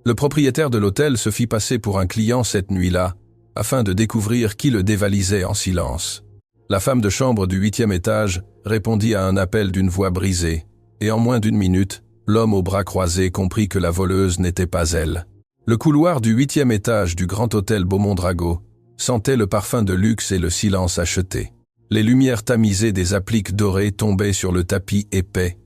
Le propriétaire de l'hôtel se fit passer pour un client cette nuit-là, afin de découvrir qui le dévalisait en silence. La femme de chambre du 8e étage répondit à un appel d'une voix brisée, et en moins d'une minute, l'homme aux bras croisés comprit que la voleuse n'était pas elle. Le couloir du 8e étage du grand hôtel Beaumont-Drago sentait le parfum de luxe et le silence acheté. Les lumières tamisées des appliques dorées tombaient sur le tapis épais,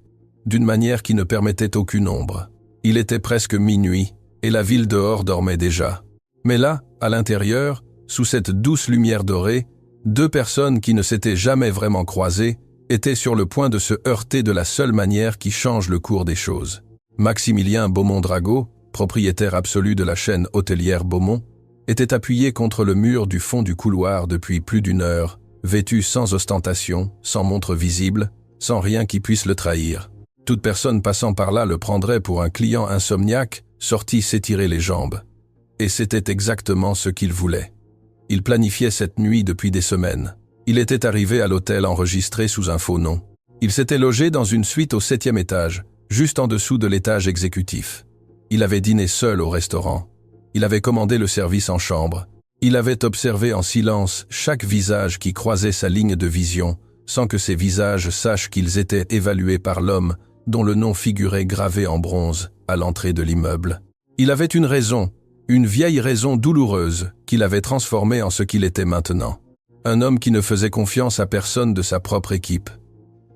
d'une manière qui ne permettait aucune ombre. Il était presque minuit, et la ville dehors dormait déjà. Mais là, à l'intérieur, sous cette douce lumière dorée, deux personnes qui ne s'étaient jamais vraiment croisées étaient sur le point de se heurter de la seule manière qui change le cours des choses. Maximilien Beaumont-Drago, propriétaire absolu de la chaîne hôtelière Beaumont, était appuyé contre le mur du fond du couloir depuis plus d'une heure, vêtu sans ostentation, sans montre visible, sans rien qui puisse le trahir. Toute personne passant par là le prendrait pour un client insomniaque, sorti s'étirer les jambes. Et c'était exactement ce qu'il voulait. Il planifiait cette nuit depuis des semaines. Il était arrivé à l'hôtel enregistré sous un faux nom. Il s'était logé dans une suite au 7e étage, juste en dessous de l'étage exécutif. Il avait dîné seul au restaurant. Il avait commandé le service en chambre. Il avait observé en silence chaque visage qui croisait sa ligne de vision, sans que ces visages sachent qu'ils étaient évalués par l'homme dont le nom figurait gravé en bronze à l'entrée de l'immeuble. Il avait une raison, une vieille raison douloureuse qui l'avait transformé en ce qu'il était maintenant. Un homme qui ne faisait confiance à personne de sa propre équipe.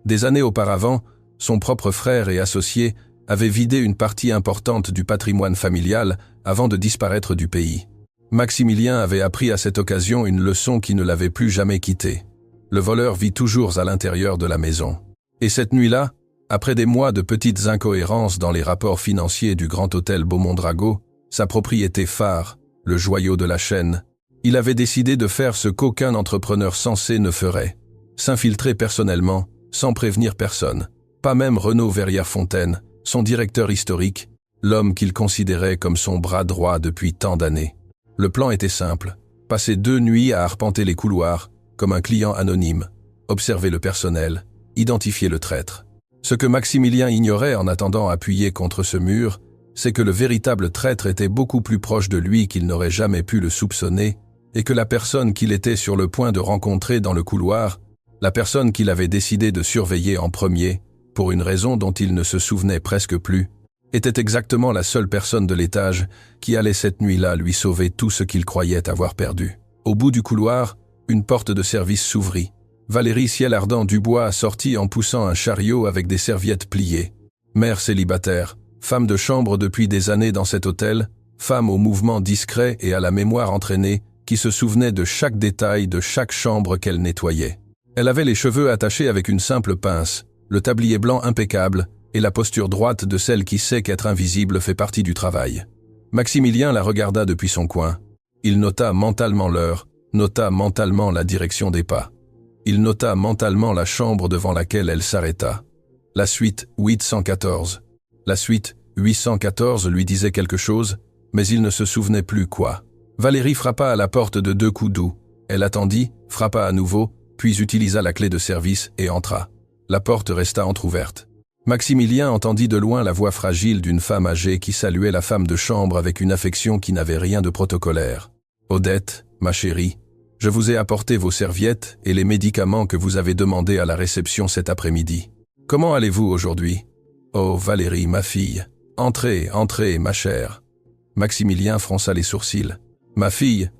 Des années auparavant, son propre frère et associé avait vidé une partie importante du patrimoine familial avant de disparaître du pays. Maximilien avait appris à cette occasion une leçon qui ne l'avait plus jamais quitté. Le voleur vit toujours à l'intérieur de la maison. Et cette nuit-là, après des mois de petites incohérences dans les rapports financiers du grand hôtel Beaumont-Drago, sa propriété phare, le joyau de la chaîne, il avait décidé de faire ce qu'aucun entrepreneur sensé ne ferait. S'infiltrer personnellement, sans prévenir personne, pas même Renaud Verrières-Fontaine, son directeur historique, l'homme qu'il considérait comme son bras droit depuis tant d'années. Le plan était simple, passer 2 nuits à arpenter les couloirs, comme un client anonyme, observer le personnel, identifier le traître. Ce que Maximilien ignorait en attendant appuyé contre ce mur, c'est que le véritable traître était beaucoup plus proche de lui qu'il n'aurait jamais pu le soupçonner, et que la personne qu'il était sur le point de rencontrer dans le couloir, la personne qu'il avait décidé de surveiller en premier, pour une raison dont il ne se souvenait presque plus, était exactement la seule personne de l'étage qui allait cette nuit-là lui sauver tout ce qu'il croyait avoir perdu. Au bout du couloir, une porte de service s'ouvrit. Valérie Ciel-Ardent Dubois sortit en poussant un chariot avec des serviettes pliées. Mère célibataire, femme de chambre depuis des années dans cet hôtel, femme au mouvement discret et à la mémoire entraînée, qui se souvenait de chaque détail de chaque chambre qu'elle nettoyait. Elle avait les cheveux attachés avec une simple pince, le tablier blanc impeccable et la posture droite de celle qui sait qu'être invisible fait partie du travail. Maximilien la regarda depuis son coin. Il nota mentalement l'heure, nota mentalement la direction des pas. Il nota mentalement la chambre devant laquelle elle s'arrêta. La suite 814. La suite 814 lui disait quelque chose, mais il ne se souvenait plus quoi. Valérie frappa à la porte de 2 coups doux. Elle attendit, frappa à nouveau, puis utilisa la clé de service et entra. La porte resta entr'ouverte. Maximilien entendit de loin la voix fragile d'une femme âgée qui saluait la femme de chambre avec une affection qui n'avait rien de protocolaire. « Odette, ma chérie, je vous ai apporté vos serviettes et les médicaments que vous avez demandés à la réception cet après-midi. Comment allez-vous aujourd'hui ? Oh, Valérie, ma fille. Entrez, entrez, ma chère. » Maximilien fronça les sourcils. « Ma fille »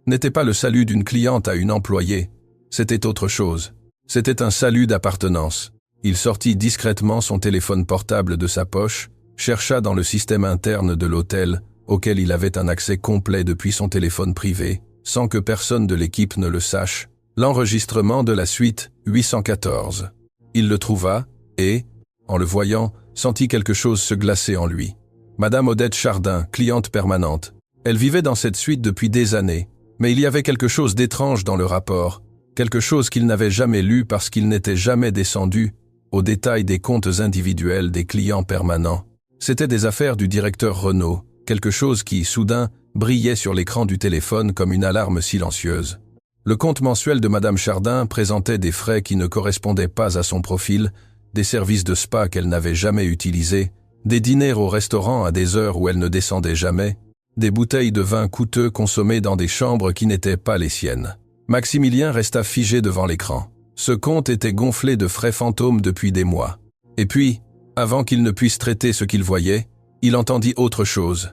n'était pas le salut d'une cliente à une employée. C'était autre chose. C'était un salut d'appartenance. Il sortit discrètement son téléphone portable de sa poche, chercha dans le système interne de l'hôtel, auquel il avait un accès complet depuis son téléphone privé, sans que personne de l'équipe ne le sache, l'enregistrement de la suite 814. Il le trouva et, en le voyant, sentit quelque chose se glacer en lui. Madame Odette Chardin, cliente permanente. Elle vivait dans cette suite depuis des années, mais il y avait quelque chose d'étrange dans le rapport, quelque chose qu'il n'avait jamais lu parce qu'il n'était jamais descendu au détail des comptes individuels des clients permanents. C'étaient des affaires du directeur Renaud, quelque chose qui, soudain, brillait sur l'écran du téléphone comme une alarme silencieuse. Le compte mensuel de Madame Chardin présentait des frais qui ne correspondaient pas à son profil, des services de spa qu'elle n'avait jamais utilisés, des dîners au restaurant à des heures où elle ne descendait jamais, des bouteilles de vin coûteux consommées dans des chambres qui n'étaient pas les siennes. Maximilien resta figé devant l'écran. Ce compte était gonflé de frais fantômes depuis des mois. Et puis, avant qu'il ne puisse traiter ce qu'il voyait, il entendit autre chose.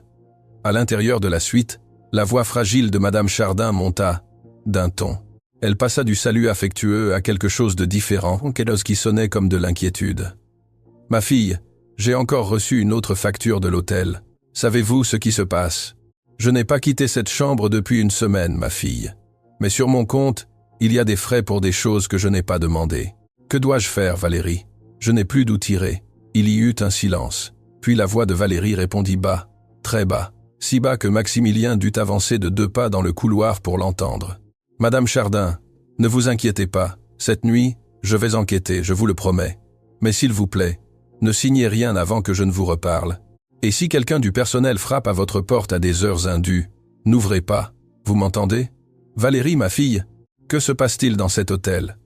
À l'intérieur de la suite, la voix fragile de Madame Chardin monta d'un ton. Elle passa du salut affectueux à quelque chose de différent, quelque chose qui sonnait comme de l'inquiétude. « Ma fille, j'ai encore reçu une autre facture de l'hôtel. Savez-vous ce qui se passe? Je n'ai pas quitté cette chambre depuis une semaine, ma fille. Mais sur mon compte, il y a des frais pour des choses que je n'ai pas demandées. Que dois-je faire, Valérie? Je n'ai plus d'où tirer. » Il y eut un silence. Puis la voix de Valérie répondit bas, très bas, si bas que Maximilien dut avancer de 2 pas dans le couloir pour l'entendre. « Madame Chardin, ne vous inquiétez pas. Cette nuit, je vais enquêter, je vous le promets. Mais s'il vous plaît, ne signez rien avant que je ne vous reparle. Et si quelqu'un du personnel frappe à votre porte à des heures indues, n'ouvrez pas. Vous m'entendez? Valérie, ma fille, que se passe-t-il dans cet hôtel?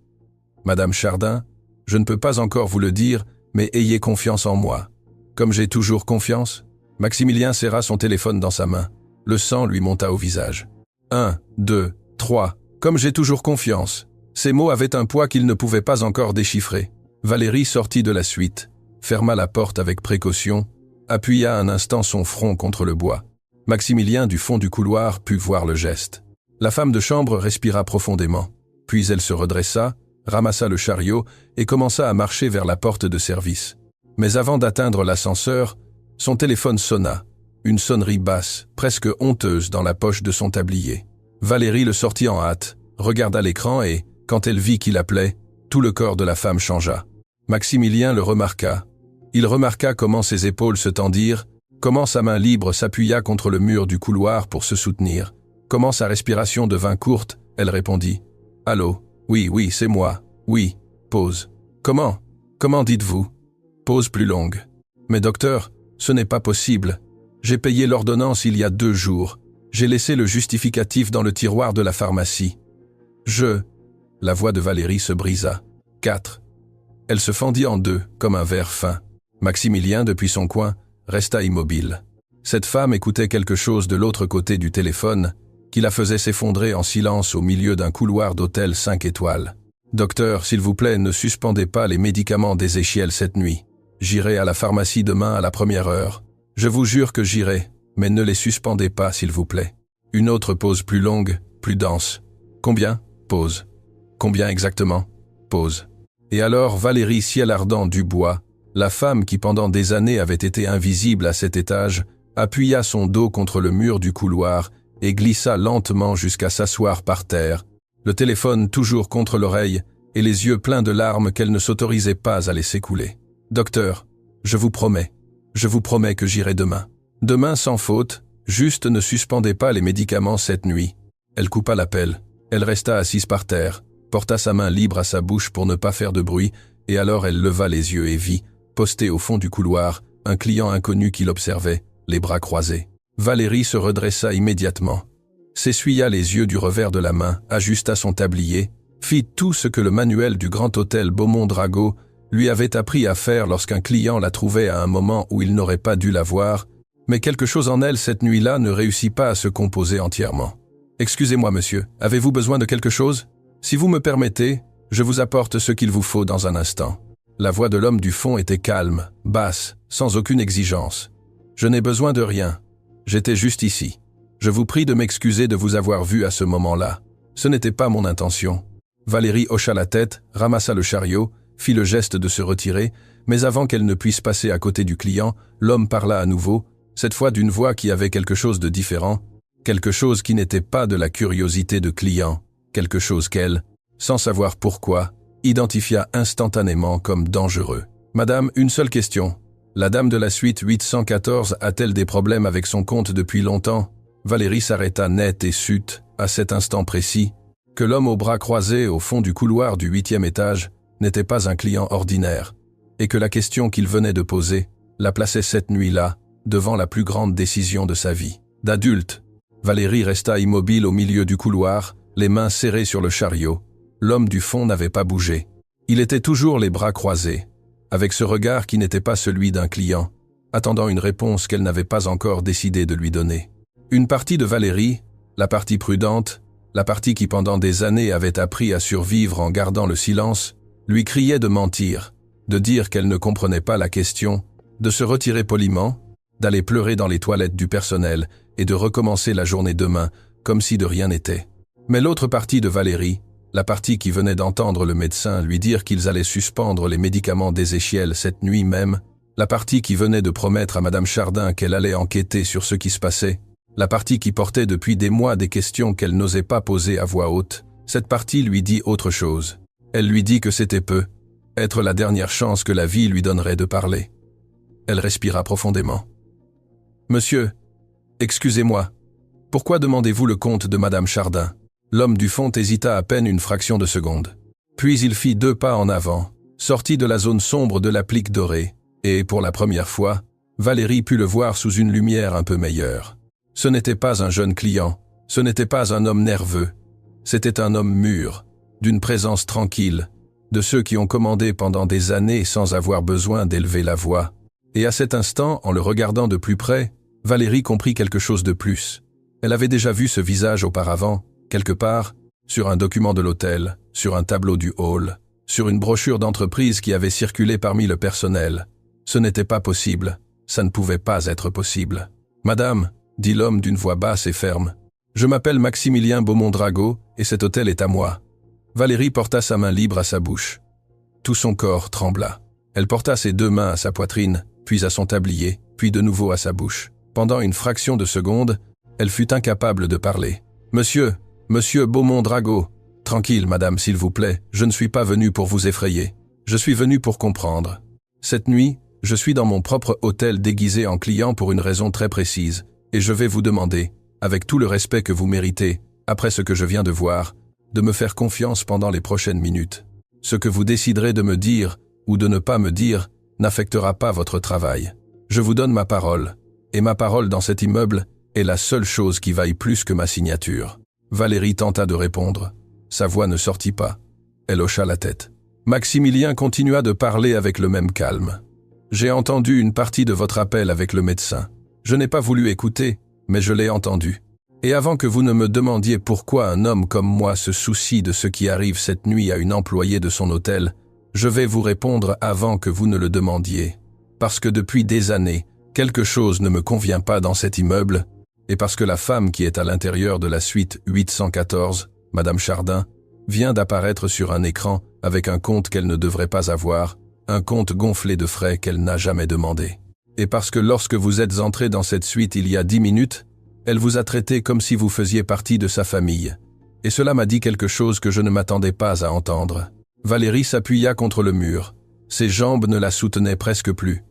Madame Chardin, je ne peux pas encore vous le dire, mais ayez confiance en moi. Comme j'ai toujours confiance. » Maximilien serra son téléphone dans sa main. Le sang lui monta au visage. 1, 2, 3. Comme j'ai toujours confiance. Ces mots avaient un poids qu'il ne pouvait pas encore déchiffrer. Valérie sortit de la suite, ferma la porte avec précaution, appuya un instant son front contre le bois. Maximilien, du fond du couloir, put voir le geste. La femme de chambre respira profondément. Puis elle se redressa, ramassa le chariot et commença à marcher vers la porte de service. Mais avant d'atteindre l'ascenseur, son téléphone sonna, une sonnerie basse, presque honteuse dans la poche de son tablier. Valérie le sortit en hâte, regarda l'écran et, quand elle vit qu'il appelait, tout le corps de la femme changea. Maximilien le remarqua. Il remarqua comment ses épaules se tendirent, comment sa main libre s'appuya contre le mur du couloir pour se soutenir, comment sa respiration devint courte. Elle répondit « Allô? Oui, c'est moi. Oui. » Pause. « Comment dites-vous? » Pause plus longue. « Mais docteur, ce n'est pas possible. J'ai payé l'ordonnance il y a 2 jours. J'ai laissé le justificatif dans le tiroir de la pharmacie. La voix de Valérie se brisa. 4. Elle se fendit en 2, comme un verre fin. Maximilien, depuis son coin, resta immobile. Cette femme écoutait quelque chose de l'autre côté du téléphone, qui la faisait s'effondrer en silence au milieu d'un couloir d'hôtel 5 étoiles. « Docteur, s'il vous plaît, ne suspendez pas les médicaments d'Ézéchiel cette nuit. J'irai à la pharmacie demain à la première heure. Je vous jure que j'irai, mais ne les suspendez pas, s'il vous plaît. » Une autre pause plus longue, plus dense. « Combien? » Pause. « Combien exactement? » Pause. Et alors Valérie Ciel Ardent Dubois, la femme qui pendant des années avait été invisible à cet étage, appuya son dos contre le mur du couloir et glissa lentement jusqu'à s'asseoir par terre, le téléphone toujours contre l'oreille et les yeux pleins de larmes qu'elle ne s'autorisait pas à laisser couler. « Docteur, je vous promets que j'irai demain. Demain sans faute, juste ne suspendez pas les médicaments cette nuit. » Elle coupa l'appel. Elle resta assise par terre, porta sa main libre à sa bouche pour ne pas faire de bruit, et alors elle leva les yeux et vit, posté au fond du couloir, un client inconnu qui l'observait, les bras croisés. Valérie se redressa immédiatement, s'essuya les yeux du revers de la main, ajusta son tablier, fit tout ce que le manuel du grand hôtel Beaumont-Drago lui avait appris à faire lorsqu'un client la trouvait à un moment où il n'aurait pas dû la voir, mais quelque chose en elle cette nuit-là ne réussit pas à se composer entièrement. « Excusez-moi, monsieur, avez-vous besoin de quelque chose? Si vous me permettez, je vous apporte ce qu'il vous faut dans un instant. » La voix de l'homme du fond était calme, basse, sans aucune exigence. « Je n'ai besoin de rien. J'étais juste ici. Je vous prie de m'excuser de vous avoir vu à ce moment-là. Ce n'était pas mon intention. » Valérie hocha la tête, ramassa le chariot, fit le geste de se retirer, mais avant qu'elle ne puisse passer à côté du client, l'homme parla à nouveau, cette fois d'une voix qui avait quelque chose de différent, quelque chose qui n'était pas de la curiosité de client, quelque chose qu'elle, sans savoir pourquoi, identifia instantanément comme dangereux. « Madame, une seule question. La dame de la suite 814 a-t-elle des problèmes avec son compte depuis longtemps ?» Valérie s'arrêta net et sut, à cet instant précis, que l'homme aux bras croisés au fond du couloir du 8e étage n'était pas un client ordinaire, et que la question qu'il venait de poser la plaçait cette nuit-là devant la plus grande décision de sa vie. D'adulte, Valérie resta immobile au milieu du couloir, les mains serrées sur le chariot. L'homme du fond n'avait pas bougé. Il était toujours les bras croisés, avec ce regard qui n'était pas celui d'un client, attendant une réponse qu'elle n'avait pas encore décidé de lui donner. Une partie de Valérie, la partie prudente, la partie qui pendant des années avait appris à survivre en gardant le silence, lui criait de mentir, de dire qu'elle ne comprenait pas la question, de se retirer poliment, d'aller pleurer dans les toilettes du personnel et de recommencer la journée demain, comme si de rien n'était. Mais l'autre partie de Valérie, la partie qui venait d'entendre le médecin lui dire qu'ils allaient suspendre les médicaments d'Ézéchiel cette nuit même, la partie qui venait de promettre à Madame Chardin qu'elle allait enquêter sur ce qui se passait, la partie qui portait depuis des mois des questions qu'elle n'osait pas poser à voix haute, cette partie lui dit autre chose. Elle lui dit que c'était peu, être la dernière chance que la vie lui donnerait de parler. Elle respira profondément. « Monsieur, excusez-moi, pourquoi demandez-vous le compte de Madame Chardin ?» L'homme du fond hésita à peine une fraction de seconde. Puis il fit 2 pas en avant, sortit de la zone sombre de l'applique dorée, et, pour la première fois, Valérie put le voir sous une lumière un peu meilleure. Ce n'était pas un jeune client, ce n'était pas un homme nerveux, c'était un homme mûr, d'une présence tranquille, de ceux qui ont commandé pendant des années sans avoir besoin d'élever la voix. Et à cet instant, en le regardant de plus près, Valérie comprit quelque chose de plus. Elle avait déjà vu ce visage auparavant, quelque part, sur un document de l'hôtel, sur un tableau du hall, sur une brochure d'entreprise qui avait circulé parmi le personnel. Ce n'était pas possible, ça ne pouvait pas être possible. « Madame », dit l'homme d'une voix basse et ferme, « je m'appelle Maximilien Beaumont-Drago et cet hôtel est à moi. » Valérie porta sa main libre à sa bouche. Tout son corps trembla. Elle porta ses 2 mains à sa poitrine, puis à son tablier, puis de nouveau à sa bouche. Pendant une fraction de seconde, elle fut incapable de parler. « Monsieur Beaumont-Drago, tranquille, madame, s'il vous plaît, je ne suis pas venu pour vous effrayer. Je suis venu pour comprendre. Cette nuit, je suis dans mon propre hôtel déguisé en client pour une raison très précise, et je vais vous demander, avec tout le respect que vous méritez, après ce que je viens de voir, de me faire confiance pendant les prochaines minutes. Ce que vous déciderez de me dire, ou de ne pas me dire, n'affectera pas votre travail. Je vous donne ma parole, et ma parole dans cet immeuble est la seule chose qui vaille plus que ma signature. » Valérie tenta de répondre. Sa voix ne sortit pas. Elle hocha la tête. Maximilien continua de parler avec le même calme. « J'ai entendu une partie de votre appel avec le médecin. Je n'ai pas voulu écouter, mais je l'ai entendu. Et avant que vous ne me demandiez pourquoi un homme comme moi se soucie de ce qui arrive cette nuit à une employée de son hôtel, je vais vous répondre avant que vous ne le demandiez. Parce que depuis des années, quelque chose ne me convient pas dans cet immeuble, et parce que la femme qui est à l'intérieur de la suite 814, Madame Chardin, vient d'apparaître sur un écran avec un compte qu'elle ne devrait pas avoir, un compte gonflé de frais qu'elle n'a jamais demandé. Et parce que lorsque vous êtes entré dans cette suite il y a 10 minutes, elle vous a traité comme si vous faisiez partie de sa famille. Et cela m'a dit quelque chose que je ne m'attendais pas à entendre. Valérie s'appuya contre le mur. Ses jambes ne la soutenaient presque plus.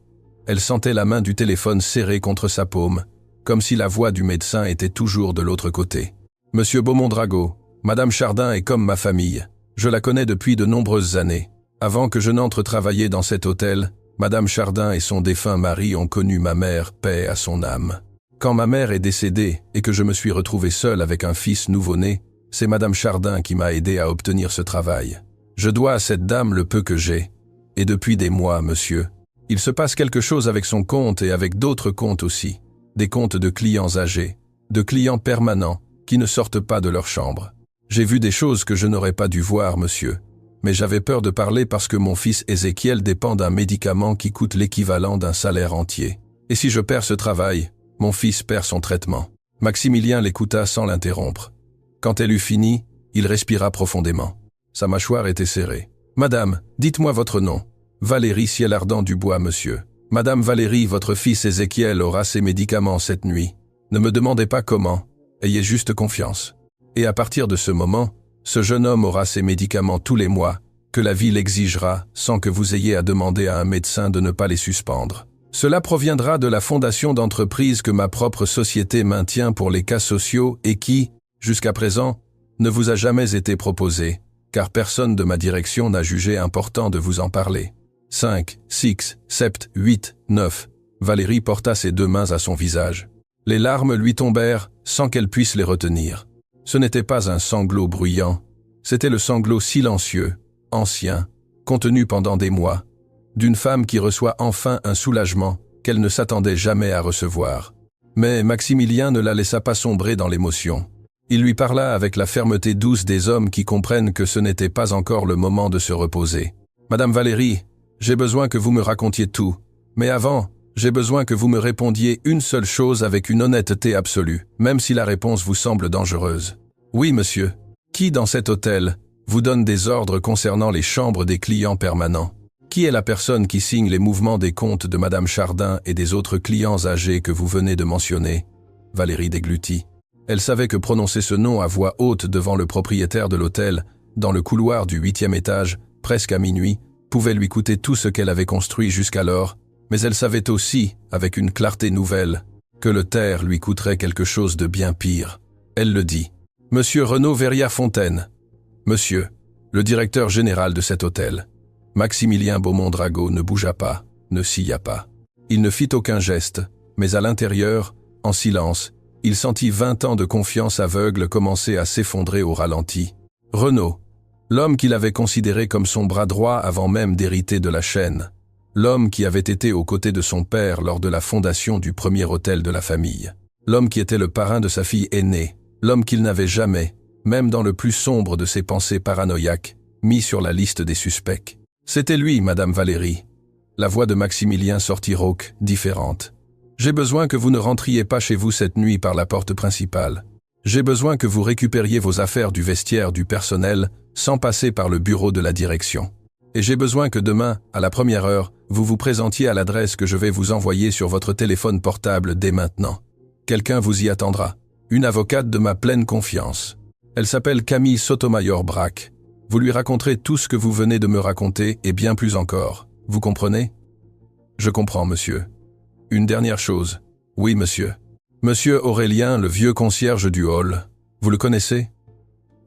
Elle sentait la main du téléphone serrée contre sa paume, comme si la voix du médecin était toujours de l'autre côté. « Monsieur Beaumont-Drago, Madame Chardin est comme ma famille. Je la connais depuis de nombreuses années. Avant que je n'entre travailler dans cet hôtel, Madame Chardin et son défunt mari ont connu ma mère, paix à son âme. Quand ma mère est décédée et que je me suis retrouvé seul avec un fils nouveau-né, c'est Madame Chardin qui m'a aidé à obtenir ce travail. Je dois à cette dame le peu que j'ai. Et depuis des mois, monsieur, il se passe quelque chose avec son compte et avec d'autres comptes aussi. Des comptes de clients âgés, de clients permanents, qui ne sortent pas de leur chambre. J'ai vu des choses que je n'aurais pas dû voir, monsieur. Mais j'avais peur de parler parce que mon fils Ézéchiel dépend d'un médicament qui coûte l'équivalent d'un salaire entier. Et si je perds ce travail, mon fils perd son traitement. » Maximilien l'écouta sans l'interrompre. Quand elle eut fini, il respira profondément. Sa mâchoire était serrée. « Madame, dites-moi votre nom. »« Valérie Ciel Ardent Dubois, monsieur. »« Madame Valérie, votre fils Ézéchiel aura ses médicaments cette nuit. Ne me demandez pas comment. Ayez juste confiance. Et à partir de ce moment, ce jeune homme aura ses médicaments tous les mois, que la vie l'exigera sans que vous ayez à demander à un médecin de ne pas les suspendre. Cela proviendra de la fondation d'entreprise que ma propre société maintient pour les cas sociaux et qui, jusqu'à présent, ne vous a jamais été proposée, car personne de ma direction n'a jugé important de vous en parler. 5, 6, 7, 8, 9. Valérie porta ses 2 mains à son visage. Les larmes lui tombèrent sans qu'elle puisse les retenir. Ce n'était pas un sanglot bruyant, c'était le sanglot silencieux, ancien, contenu pendant des mois, d'une femme qui reçoit enfin un soulagement qu'elle ne s'attendait jamais à recevoir. Mais Maximilien ne la laissa pas sombrer dans l'émotion. Il lui parla avec la fermeté douce des hommes qui comprennent que ce n'était pas encore le moment de se reposer. « Madame Valérie, j'ai besoin que vous me racontiez tout. Mais avant, j'ai besoin que vous me répondiez une seule chose avec une honnêteté absolue, même si la réponse vous semble dangereuse. Oui, monsieur. Qui dans cet hôtel vous donne des ordres concernant les chambres des clients permanents? Qui est la personne qui signe les mouvements des comptes de Madame Chardin et des autres clients âgés que vous venez de mentionner ?» Valérie déglutit. Elle savait que prononcer ce nom à voix haute devant le propriétaire de l'hôtel, dans le couloir du 8e étage, presque à minuit, pouvait lui coûter tout ce qu'elle avait construit jusqu'alors, mais elle savait aussi, avec une clarté nouvelle, que le taire lui coûterait quelque chose de bien pire. Elle le dit. « Monsieur Renaud Verrières-Fontaine. Monsieur, le directeur général de cet hôtel. » Maximilien Beaumont-Drago ne bougea pas, ne sia pas. Il ne fit aucun geste, mais à l'intérieur, en silence, il sentit 20 ans de confiance aveugle commencer à s'effondrer au ralenti. Renaud, l'homme qu'il avait considéré comme son bras droit avant même d'hériter de la chaîne, l'homme qui avait été aux côtés de son père lors de la fondation du premier hôtel de la famille, l'homme qui était le parrain de sa fille aînée, l'homme qu'il n'avait jamais, même dans le plus sombre de ses pensées paranoïaques, mis sur la liste des suspects. C'était lui, Madame Valérie. La voix de Maximilien sortit rauque, différente. J'ai besoin que vous ne rentriez pas chez vous cette nuit par la porte principale. J'ai besoin que vous récupériez vos affaires du vestiaire du personnel sans passer par le bureau de la direction. Et j'ai besoin que demain, à la première heure, vous vous présentiez à l'adresse que je vais vous envoyer sur votre téléphone portable dès maintenant. Quelqu'un vous y attendra. Une avocate de ma pleine confiance. Elle s'appelle Camille Sotomayor-Braque. Vous lui raconterez tout ce que vous venez de me raconter et bien plus encore. Vous comprenez? Je comprends, monsieur. Une dernière chose. Oui, monsieur. Monsieur Aurélien, le vieux concierge du hall. Vous le connaissez?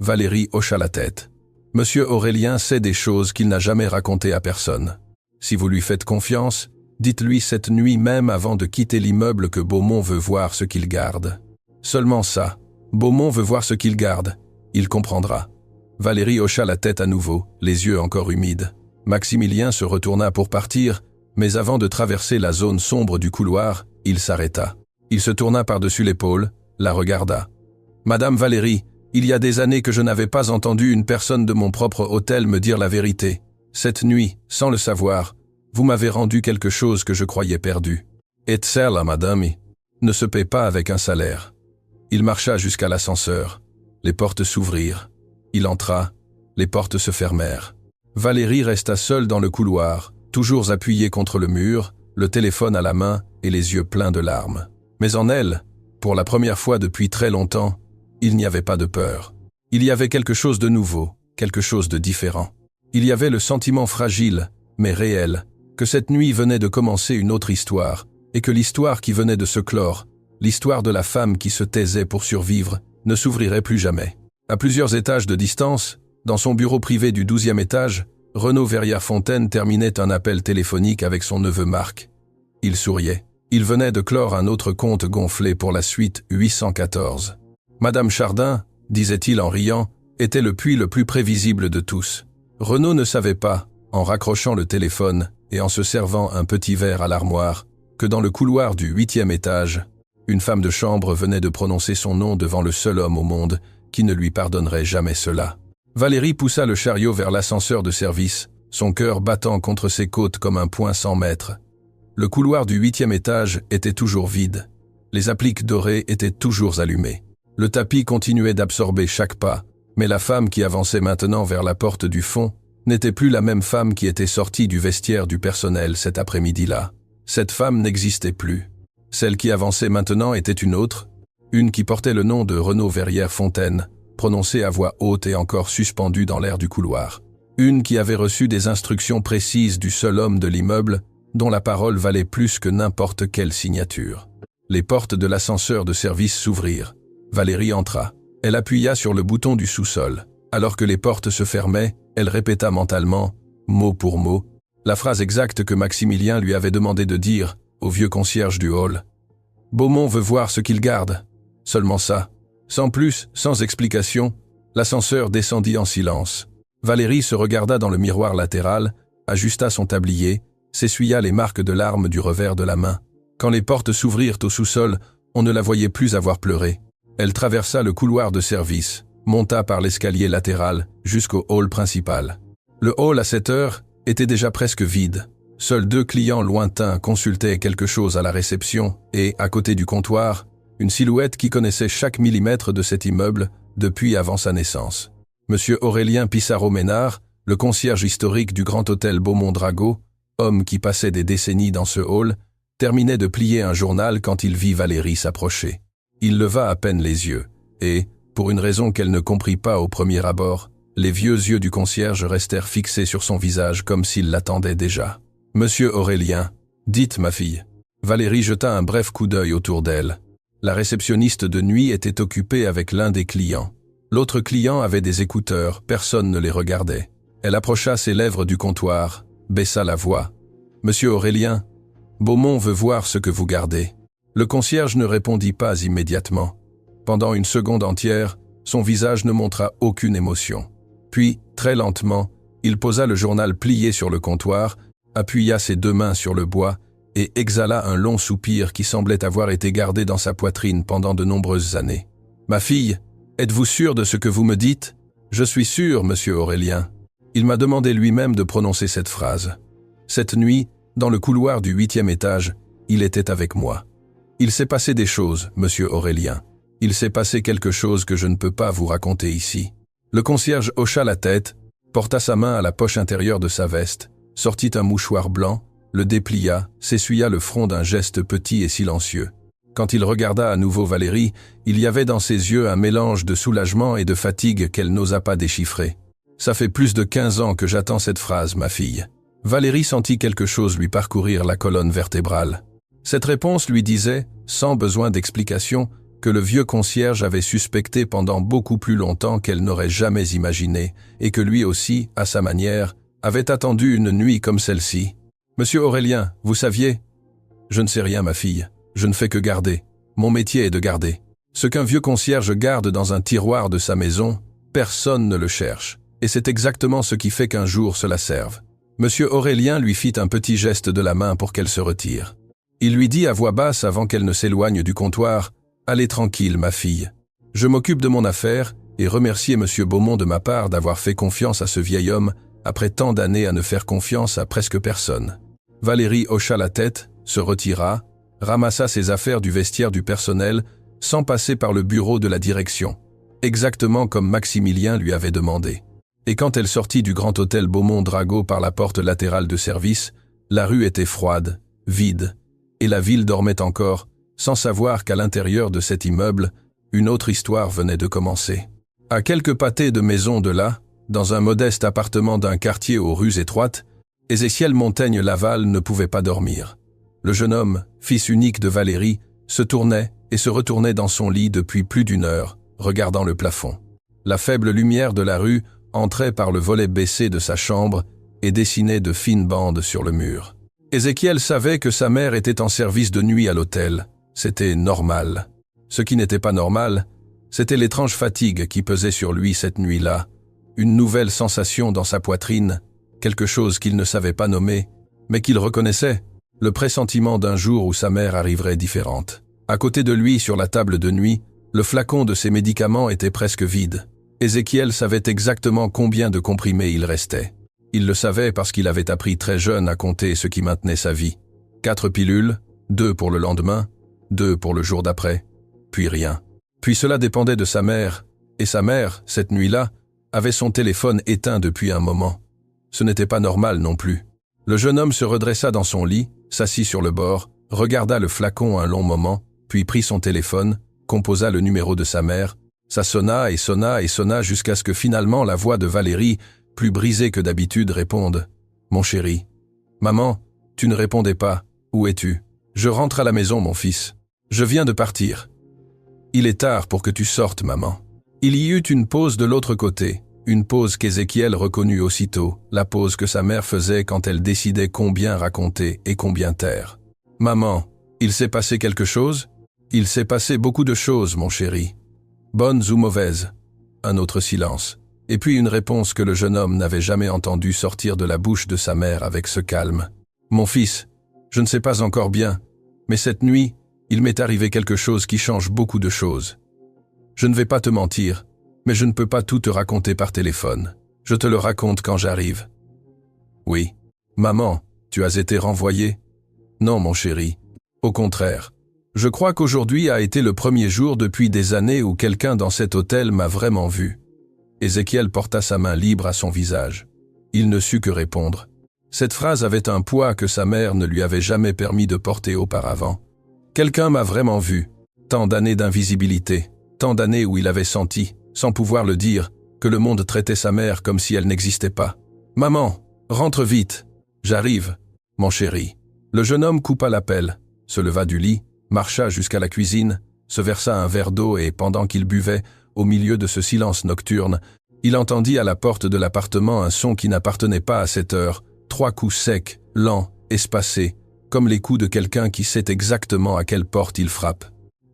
Valérie hocha la tête. Monsieur Aurélien sait des choses qu'il n'a jamais racontées à personne. Si vous lui faites confiance, dites-lui cette nuit même avant de quitter l'immeuble que Beaumont veut voir ce qu'il garde. Seulement ça. Beaumont veut voir ce qu'il garde. Il comprendra. Valérie hocha la tête à nouveau, les yeux encore humides. Maximilien se retourna pour partir, mais avant de traverser la zone sombre du couloir, il s'arrêta. Il se tourna par-dessus l'épaule, la regarda. « Madame Valérie, il y a des années que je n'avais pas entendu une personne de mon propre hôtel me dire la vérité. Cette nuit, sans le savoir, vous m'avez rendu quelque chose que je croyais perdu. Et cela, madame, ne se paie pas avec un salaire. » Il marcha jusqu'à l'ascenseur. Les portes s'ouvrirent. Il entra. Les portes se fermèrent. Valérie resta seule dans le couloir, toujours appuyée contre le mur, le téléphone à la main et les yeux pleins de larmes. Mais en elle, pour la première fois depuis très longtemps, il n'y avait pas de peur. Il y avait quelque chose de nouveau, quelque chose de différent. Il y avait le sentiment fragile, mais réel, que cette nuit venait de commencer une autre histoire, et que l'histoire qui venait de se clore, l'histoire de la femme qui se taisait pour survivre, ne s'ouvrirait plus jamais. À plusieurs étages de distance, dans son bureau privé du 12e étage, Renaud Verrières-Fontaine terminait un appel téléphonique avec son neveu Marc. Il souriait. Il venait de clore un autre compte gonflé pour la suite 814. Madame Chardin, disait-il en riant, était le puits le plus prévisible de tous. Renaud ne savait pas, en raccrochant le téléphone et en se servant un petit verre à l'armoire, que dans le couloir du 8e étage, une femme de chambre venait de prononcer son nom devant le seul homme au monde qui ne lui pardonnerait jamais cela. Valérie poussa le chariot vers l'ascenseur de service, son cœur battant contre ses côtes comme un poing sans maître. Le couloir du 8e étage était toujours vide. Les appliques dorées étaient toujours allumées. Le tapis continuait d'absorber chaque pas, mais la femme qui avançait maintenant vers la porte du fond n'était plus la même femme qui était sortie du vestiaire du personnel cet après-midi-là. Cette femme n'existait plus. Celle qui avançait maintenant était une autre, une qui portait le nom de Renaud Verrières-Fontaine, prononcée à voix haute et encore suspendue dans l'air du couloir. Une qui avait reçu des instructions précises du seul homme de l'immeuble, dont la parole valait plus que n'importe quelle signature. Les portes de l'ascenseur de service s'ouvrirent. Valérie entra. Elle appuya sur le bouton du sous-sol. Alors que les portes se fermaient, elle répéta mentalement, mot pour mot, la phrase exacte que Maximilien lui avait demandé de dire au vieux concierge du hall. « Beaumont veut voir ce qu'il garde. » Seulement ça. Sans plus, sans explication, l'ascenseur descendit en silence. Valérie se regarda dans le miroir latéral, ajusta son tablier, s'essuya les marques de larmes du revers de la main. Quand les portes s'ouvrirent au sous-sol, on ne la voyait plus avoir pleuré. Elle traversa le couloir de service, monta par l'escalier latéral jusqu'au hall principal. Le hall, à cette heure, était déjà presque vide. Seuls 2 clients lointains consultaient quelque chose à la réception et, à côté du comptoir, une silhouette qui connaissait chaque millimètre de cet immeuble depuis avant sa naissance. Monsieur Aurélien Pissarro-Ménard, le concierge historique du Grand Hôtel Beaumont-Drago, homme qui passait des décennies dans ce hall, terminait de plier un journal quand il vit Valérie s'approcher. Il leva à peine les yeux, et, pour une raison qu'elle ne comprit pas au premier abord, les vieux yeux du concierge restèrent fixés sur son visage comme s'il l'attendait déjà. « Monsieur Aurélien, dites ma fille. » Valérie jeta un bref coup d'œil autour d'elle. La réceptionniste de nuit était occupée avec l'un des clients. L'autre client avait des écouteurs, personne ne les regardait. Elle approcha ses lèvres du comptoir, baissa la voix. « Monsieur Aurélien, Beaumont veut voir ce que vous gardez. » Le concierge ne répondit pas immédiatement. Pendant une seconde entière, son visage ne montra aucune émotion. Puis, très lentement, il posa le journal plié sur le comptoir, appuya ses 2 mains sur le bois et exhala un long soupir qui semblait avoir été gardé dans sa poitrine pendant de nombreuses années. « Ma fille, êtes-vous sûre de ce que vous me dites ? » « Je suis sûr, monsieur Aurélien. » Il m'a demandé lui-même de prononcer cette phrase. Cette nuit, dans le couloir du 8e étage, il était avec moi. Il s'est passé des choses, monsieur Aurélien. Il s'est passé quelque chose que je ne peux pas vous raconter ici. Le concierge hocha la tête, porta sa main à la poche intérieure de sa veste, sortit un mouchoir blanc, le déplia, s'essuya le front d'un geste petit et silencieux. Quand il regarda à nouveau Valérie, il y avait dans ses yeux un mélange de soulagement et de fatigue qu'elle n'osa pas déchiffrer. « Ça fait plus de 15 ans que j'attends cette phrase, ma fille. » Valérie sentit quelque chose lui parcourir la colonne vertébrale. Cette réponse lui disait, sans besoin d'explication, que le vieux concierge avait suspecté pendant beaucoup plus longtemps qu'elle n'aurait jamais imaginé, et que lui aussi, à sa manière, avait attendu une nuit comme celle-ci. « Monsieur Aurélien, vous saviez ?»« Je ne sais rien, ma fille. Je ne fais que garder. Mon métier est de garder. Ce qu'un vieux concierge garde dans un tiroir de sa maison, personne ne le cherche. Et c'est exactement ce qui fait qu'un jour cela serve. » Monsieur Aurélien lui fit un petit geste de la main pour qu'elle se retire. Il lui dit à voix basse avant qu'elle ne s'éloigne du comptoir, « Allez tranquille, ma fille. Je m'occupe de mon affaire et remerciez monsieur Beaumont de ma part d'avoir fait confiance à ce vieil homme après tant d'années à ne faire confiance à presque personne. » Valérie hocha la tête, se retira, ramassa ses affaires du vestiaire du personnel sans passer par le bureau de la direction, exactement comme Maximilien lui avait demandé. Et quand elle sortit du Grand Hôtel Beaumont-Drago par la porte latérale de service, la rue était froide, vide, et la ville dormait encore, sans savoir qu'à l'intérieur de cet immeuble, une autre histoire venait de commencer. À quelques pâtés de maisons de là, dans un modeste appartement d'un quartier aux rues étroites, Ézéchiel Montaigne-Laval ne pouvait pas dormir. Le jeune homme, fils unique de Valérie, se tournait et se retournait dans son lit depuis plus d'1 heure, regardant le plafond. La faible lumière de la rue entrait par le volet baissé de sa chambre et dessinait de fines bandes sur le mur. Ézéchiel savait que sa mère était en service de nuit à l'hôtel. C'était normal. Ce qui n'était pas normal, c'était l'étrange fatigue qui pesait sur lui cette nuit-là, une nouvelle sensation dans sa poitrine, quelque chose qu'il ne savait pas nommer, mais qu'il reconnaissait, le pressentiment d'un jour où sa mère arriverait différente. À côté de lui, sur la table de nuit, le flacon de ses médicaments était presque vide. Ézéchiel savait exactement combien de comprimés il restait. Il le savait parce qu'il avait appris très jeune à compter ce qui maintenait sa vie. 4 pilules, 2 pour le lendemain, 2 pour le jour d'après, puis rien. Puis cela dépendait de sa mère, et sa mère, cette nuit-là, avait son téléphone éteint depuis un moment. Ce n'était pas normal non plus. Le jeune homme se redressa dans son lit, s'assit sur le bord, regarda le flacon un long moment, puis prit son téléphone, composa le numéro de sa mère. Ça sonna et sonna et sonna jusqu'à ce que finalement la voix de Valérie, plus brisée que d'habitude, réponde « Mon chéri. »« Maman, tu ne répondais pas. Où es-tu ? » »« Je rentre à la maison, mon fils. Je viens de partir. »« Il est tard pour que tu sortes, maman. » Il y eut une pause de l'autre côté, une pause qu'Ézéchiel reconnut aussitôt, la pause que sa mère faisait quand elle décidait combien raconter et combien taire. « Maman, il s'est passé quelque chose ? » ?»« Il s'est passé beaucoup de choses, mon chéri. Bonnes ou mauvaises ?» Un autre silence, et puis une réponse que le jeune homme n'avait jamais entendue sortir de la bouche de sa mère avec ce calme. « Mon fils, je ne sais pas encore bien. Mais cette nuit, il m'est arrivé quelque chose qui change beaucoup de choses. Je ne vais pas te mentir, mais je ne peux pas tout te raconter par téléphone. Je te le raconte quand j'arrive. Oui. Maman, tu as été renvoyée? Non, mon chéri. Au contraire. Je crois qu'aujourd'hui a été le premier jour depuis des années où quelqu'un dans cet hôtel m'a vraiment vu. Ézéchiel porta sa main libre à son visage. Il ne sut que répondre. Cette phrase avait un poids que sa mère ne lui avait jamais permis de porter auparavant. Quelqu'un m'a vraiment vu. Tant d'années d'invisibilité, tant d'années où il avait senti, sans pouvoir le dire, que le monde traitait sa mère comme si elle n'existait pas. « Maman, rentre vite. J'arrive, mon chéri. » Le jeune homme coupa l'appel, se leva du lit, marcha jusqu'à la cuisine, se versa un verre d'eau et, pendant qu'il buvait, au milieu de ce silence nocturne, il entendit à la porte de l'appartement un son qui n'appartenait pas à cette heure, 3 coups secs, lents, espacés, comme les coups de quelqu'un qui sait exactement à quelle porte il frappe.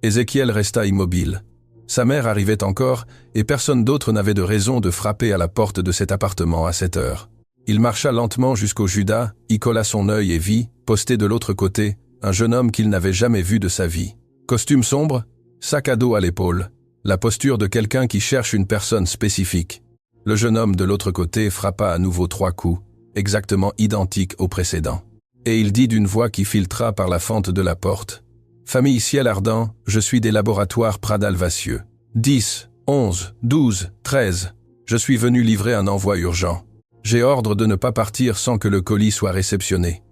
Ézéchiel resta immobile. Sa mère arrivait encore, et personne d'autre n'avait de raison de frapper à la porte de cet appartement à cette heure. Il marcha lentement jusqu'au Judas, y colla son œil et vit, posté de l'autre côté, un jeune homme qu'il n'avait jamais vu de sa vie. Costume sombre, sac à dos à l'épaule, la posture de quelqu'un qui cherche une personne spécifique. Le jeune homme de l'autre côté frappa à nouveau 3 coups, exactement identiques au précédent. Et il dit d'une voix qui filtra par la fente de la porte. « Famille Ciel Ardent, je suis des laboratoires Pradal-Vassieux. 10, 11, 12, 13. Je suis venu livrer un envoi urgent. J'ai ordre de ne pas partir sans que le colis soit réceptionné. »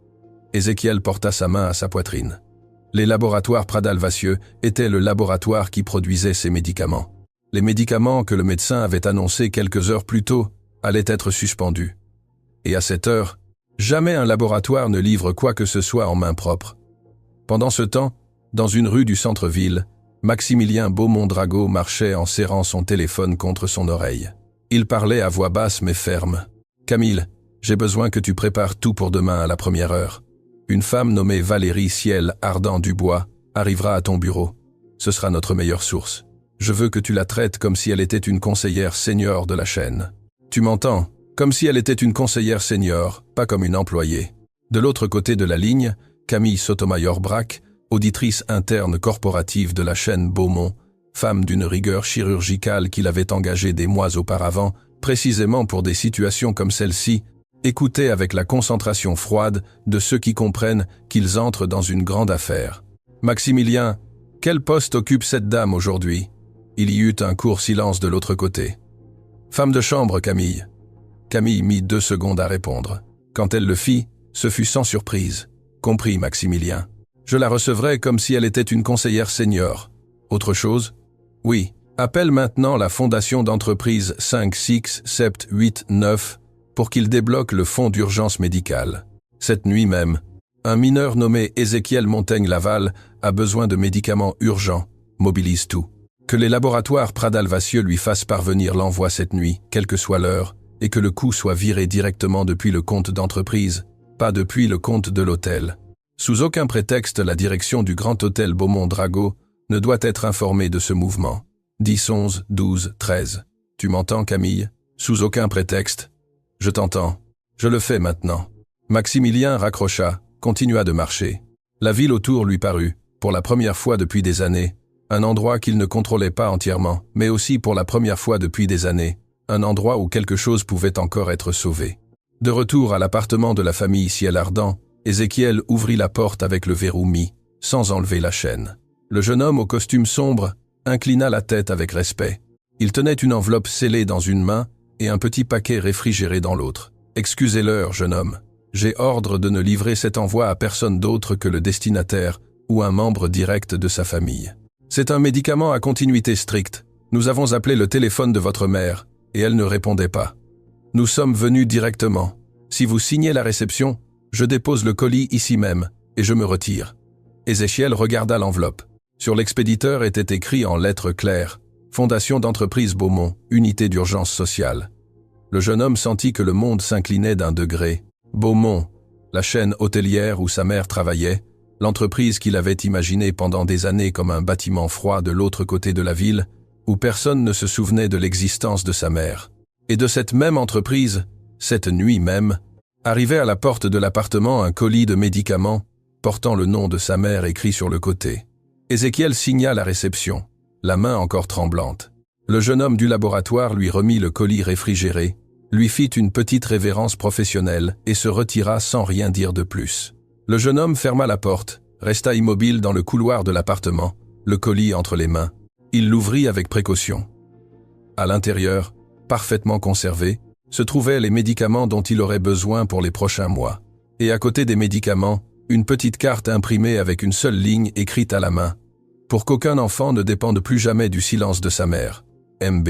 Ézéchiel porta sa main à sa poitrine. Les laboratoires Pradal-Vassieux étaient le laboratoire qui produisait ces médicaments. Les médicaments que le médecin avait annoncés quelques heures plus tôt allaient être suspendus. Et à cette heure, jamais un laboratoire ne livre quoi que ce soit en main propre. Pendant ce temps, dans une rue du centre-ville, Maximilien Beaumont-Drago marchait en serrant son téléphone contre son oreille. Il parlait à voix basse mais ferme. « Camille, j'ai besoin que tu prépares tout pour demain à la première heure. Une femme nommée Valérie Ciel Ardent Dubois arrivera à ton bureau. Ce sera notre meilleure source. Je veux que tu la traites comme si elle était une conseillère senior de la chaîne. Tu m'entends? Comme si elle était une conseillère senior, pas comme une employée. » De l'autre côté de la ligne, Camille Sotomayor-Brac, auditrice interne corporative de la chaîne Beaumont, femme d'une rigueur chirurgicale qu'il avait engagée des mois auparavant, précisément pour des situations comme celle-ci, écoutait avec la concentration froide de ceux qui comprennent qu'ils entrent dans une grande affaire. « Maximilien, quel poste occupe cette dame aujourd'hui ?» Il y eut un court silence de l'autre côté. « Femme de chambre, Camille. » Camille mit 2 secondes à répondre. Quand elle le fit, ce fut sans surprise. « Compris, Maximilien. Je la recevrai comme si elle était une conseillère senior. Autre chose? » « Oui. Appelle maintenant la fondation d'entreprise 5, 6, 7, 8, 9 pour qu'il débloque le fonds d'urgence médicale. Cette nuit même, un mineur nommé Ézéchiel Montaigne-Laval a besoin de médicaments urgents. Mobilise tout. Que les laboratoires Pradal-Vassieux lui fassent parvenir l'envoi cette nuit, quelle que soit l'heure, et que le coût soit viré directement depuis le compte d'entreprise, pas depuis le compte de l'hôtel. Sous aucun prétexte, la direction du Grand Hôtel Beaumont-Drago ne doit être informée de ce mouvement. 10, 11, 12, 13. Tu m'entends, Camille? Sous aucun prétexte. Je t'entends. Je le fais maintenant. Maximilien raccrocha, continua de marcher. La ville autour lui parut, pour la première fois depuis des années, un endroit qu'il ne contrôlait pas entièrement, mais aussi pour la première fois depuis des années, un endroit où quelque chose pouvait encore être sauvé. De retour à l'appartement de la famille Ciel Ardent, Ézéchiel ouvrit la porte avec le verrou mis, sans enlever la chaîne. Le jeune homme au costume sombre inclina la tête avec respect. Il tenait une enveloppe scellée dans une main et un petit paquet réfrigéré dans l'autre. « Excusez-leur, jeune homme. J'ai ordre de ne livrer cet envoi à personne d'autre que le destinataire ou un membre direct de sa famille. C'est un médicament à continuité stricte. Nous avons appelé le téléphone de votre mère et elle ne répondait pas. Nous sommes venus directement. Si vous signez la réception, je dépose le colis ici même et je me retire. » Ézéchiel regarda l'enveloppe. Sur l'expéditeur était écrit en lettres claires « Fondation d'entreprise Beaumont, unité d'urgence sociale ». Le jeune homme sentit que le monde s'inclinait d'un degré. Beaumont, la chaîne hôtelière où sa mère travaillait, l'entreprise qu'il avait imaginée pendant des années comme un bâtiment froid de l'autre côté de la ville, où personne ne se souvenait de l'existence de sa mère. Et de cette même entreprise, cette nuit même, arrivait à la porte de l'appartement un colis de médicaments portant le nom de sa mère écrit sur le côté. Ézéchiel signa la réception, la main encore tremblante. Le jeune homme du laboratoire lui remit le colis réfrigéré, lui fit une petite révérence professionnelle et se retira sans rien dire de plus. Le jeune homme ferma la porte, resta immobile dans le couloir de l'appartement, le colis entre les mains. Il l'ouvrit avec précaution. À l'intérieur, parfaitement conservé, se trouvaient les médicaments dont il aurait besoin pour les prochains mois. Et à côté des médicaments, une petite carte imprimée avec une seule ligne écrite à la main. Pour qu'aucun enfant ne dépende plus jamais du silence de sa mère. MB.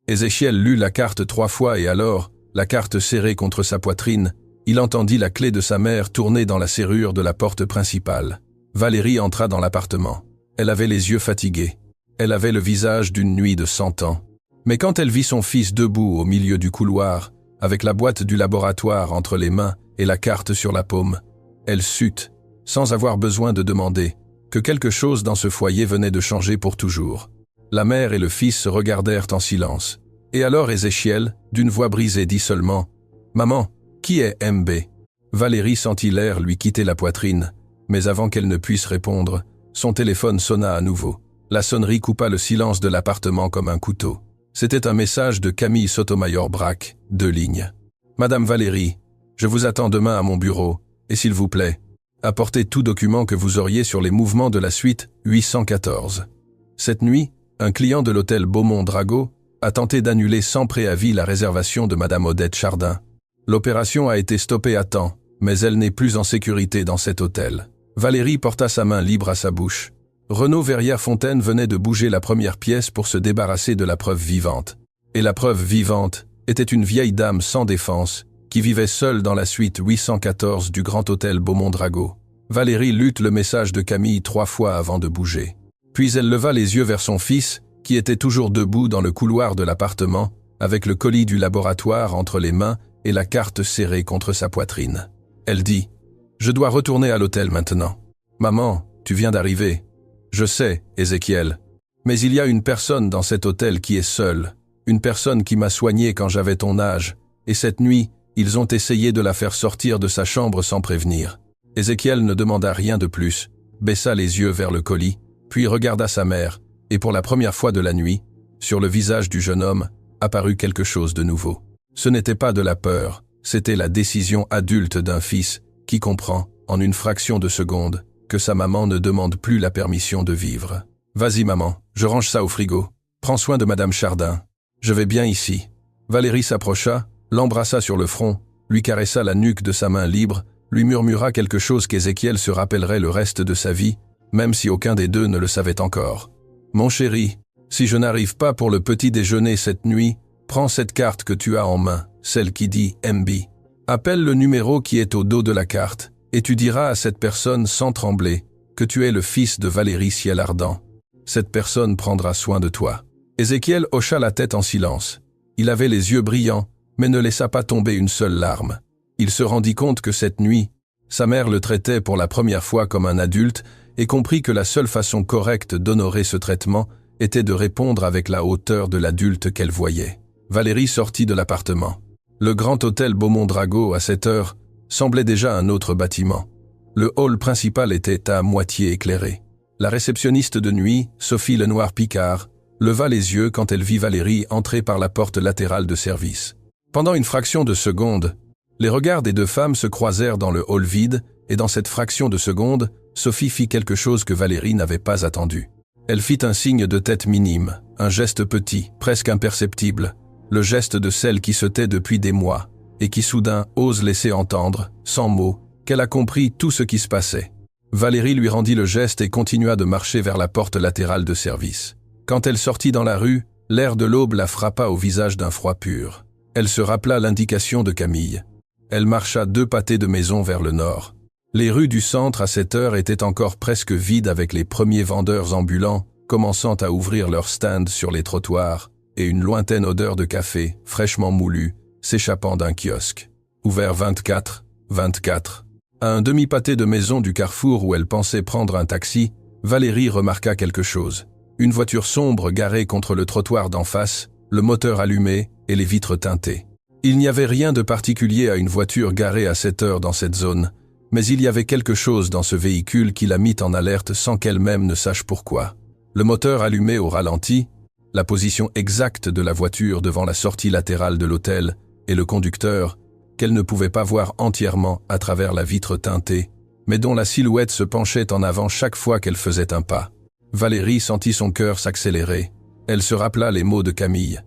Ézéchiel lut la carte 3 fois et alors, la carte serrée contre sa poitrine, il entendit la clé de sa mère tourner dans la serrure de la porte principale. Valérie entra dans l'appartement. Elle avait les yeux fatigués. Elle avait le visage d'une nuit de 100 ans. Mais quand elle vit son fils debout au milieu du couloir, avec la boîte du laboratoire entre les mains et la carte sur la paume, elle sut, sans avoir besoin de demander, que quelque chose dans ce foyer venait de changer pour toujours. La mère et le fils se regardèrent en silence. Et alors Ézéchiel, d'une voix brisée, dit seulement « Maman, qui est MB ?» Valérie sentit l'air lui quitter la poitrine, mais avant qu'elle ne puisse répondre, son téléphone sonna à nouveau. La sonnerie coupa le silence de l'appartement comme un couteau. C'était un message de Camille Sotomayor-Brac, 2 lignes. « Madame Valérie, je vous attends demain à mon bureau, et s'il vous plaît, apportez tout document que vous auriez sur les mouvements de la suite 814. » Cette nuit, un client de l'hôtel Beaumont-Drago a tenté d'annuler sans préavis la réservation de Madame Odette Chardin. L'opération a été stoppée à temps, mais elle n'est plus en sécurité dans cet hôtel. Valérie porta sa main libre à sa bouche. Renaud Verrières-Fontaine venait de bouger la première pièce pour se débarrasser de la preuve vivante. Et la preuve vivante était une vieille dame sans défense qui vivait seule dans la suite 814 du grand hôtel Beaumont-Drago. Valérie lut le message de Camille 3 fois avant de bouger. Puis elle leva les yeux vers son fils, qui était toujours debout dans le couloir de l'appartement, avec le colis du laboratoire entre les mains et la carte serrée contre sa poitrine. Elle dit « Je dois retourner à l'hôtel maintenant. Maman, tu viens d'arriver. Je sais, Ézéchiel. Mais il y a une personne dans cet hôtel qui est seule, une personne qui m'a soigné quand j'avais ton âge, et cette nuit, ils ont essayé de la faire sortir de sa chambre sans prévenir. » Ézéchiel ne demanda rien de plus, baissa les yeux vers le colis, puis regarda sa mère, et pour la première fois de la nuit, sur le visage du jeune homme, apparut quelque chose de nouveau. Ce n'était pas de la peur, c'était la décision adulte d'un fils qui comprend, en une fraction de seconde, que sa maman ne demande plus la permission de vivre. « Vas-y maman, je range ça au frigo. Prends soin de Madame Chardin. Je vais bien ici. » Valérie s'approcha, l'embrassa sur le front, lui caressa la nuque de sa main libre, lui murmura quelque chose qu'Ézéchiel se rappellerait le reste de sa vie, même si aucun des deux ne le savait encore. « Mon chéri, si je n'arrive pas pour le petit déjeuner cette nuit, prends cette carte que tu as en main, celle qui dit MB. Appelle le numéro qui est au dos de la carte, et tu diras à cette personne sans trembler que tu es le fils de Valérie Ciel Ardent. Cette personne prendra soin de toi. » Ézéchiel hocha la tête en silence. Il avait les yeux brillants, mais ne laissa pas tomber une seule larme. Il se rendit compte que cette nuit, sa mère le traitait pour la première fois comme un adulte et comprit que la seule façon correcte d'honorer ce traitement était de répondre avec la hauteur de l'adulte qu'elle voyait. Valérie sortit de l'appartement. Le grand hôtel Beaumont-Drago, à cette heure, semblait déjà un autre bâtiment. Le hall principal était à moitié éclairé. La réceptionniste de nuit, Sophie Lenoir-Picard, leva les yeux quand elle vit Valérie entrer par la porte latérale de service. Pendant une fraction de seconde, les regards des deux femmes se croisèrent dans le hall vide, et dans cette fraction de seconde, Sophie fit quelque chose que Valérie n'avait pas attendu. Elle fit un signe de tête minime, un geste petit, presque imperceptible, le geste de celle qui se tait depuis des mois, et qui soudain ose laisser entendre, sans mots, qu'elle a compris tout ce qui se passait. Valérie lui rendit le geste et continua de marcher vers la porte latérale de service. Quand elle sortit dans la rue, l'air de l'aube la frappa au visage d'un froid pur. Elle se rappela l'indication de Camille. Elle marcha 2 pâtés de maison vers le nord. Les rues du centre à cette heure étaient encore presque vides avec les premiers vendeurs ambulants commençant à ouvrir leurs stands sur les trottoirs et une lointaine odeur de café, fraîchement moulu, s'échappant d'un kiosque. Ouvert 24. À un demi-pâté de maison du carrefour où elle pensait prendre un taxi, Valérie remarqua quelque chose. Une voiture sombre garée contre le trottoir d'en face, le moteur allumé et les vitres teintées. Il n'y avait rien de particulier à une voiture garée à cette heure dans cette zone, Mais il y avait quelque chose dans ce véhicule qui la mit en alerte sans qu'elle-même ne sache pourquoi. Le moteur allumé au ralenti, la position exacte de la voiture devant la sortie latérale de l'hôtel et le conducteur, qu'elle ne pouvait pas voir entièrement à travers la vitre teintée, mais dont la silhouette se penchait en avant chaque fois qu'elle faisait un pas. Valérie sentit son cœur s'accélérer. Elle se rappela les mots de Camille.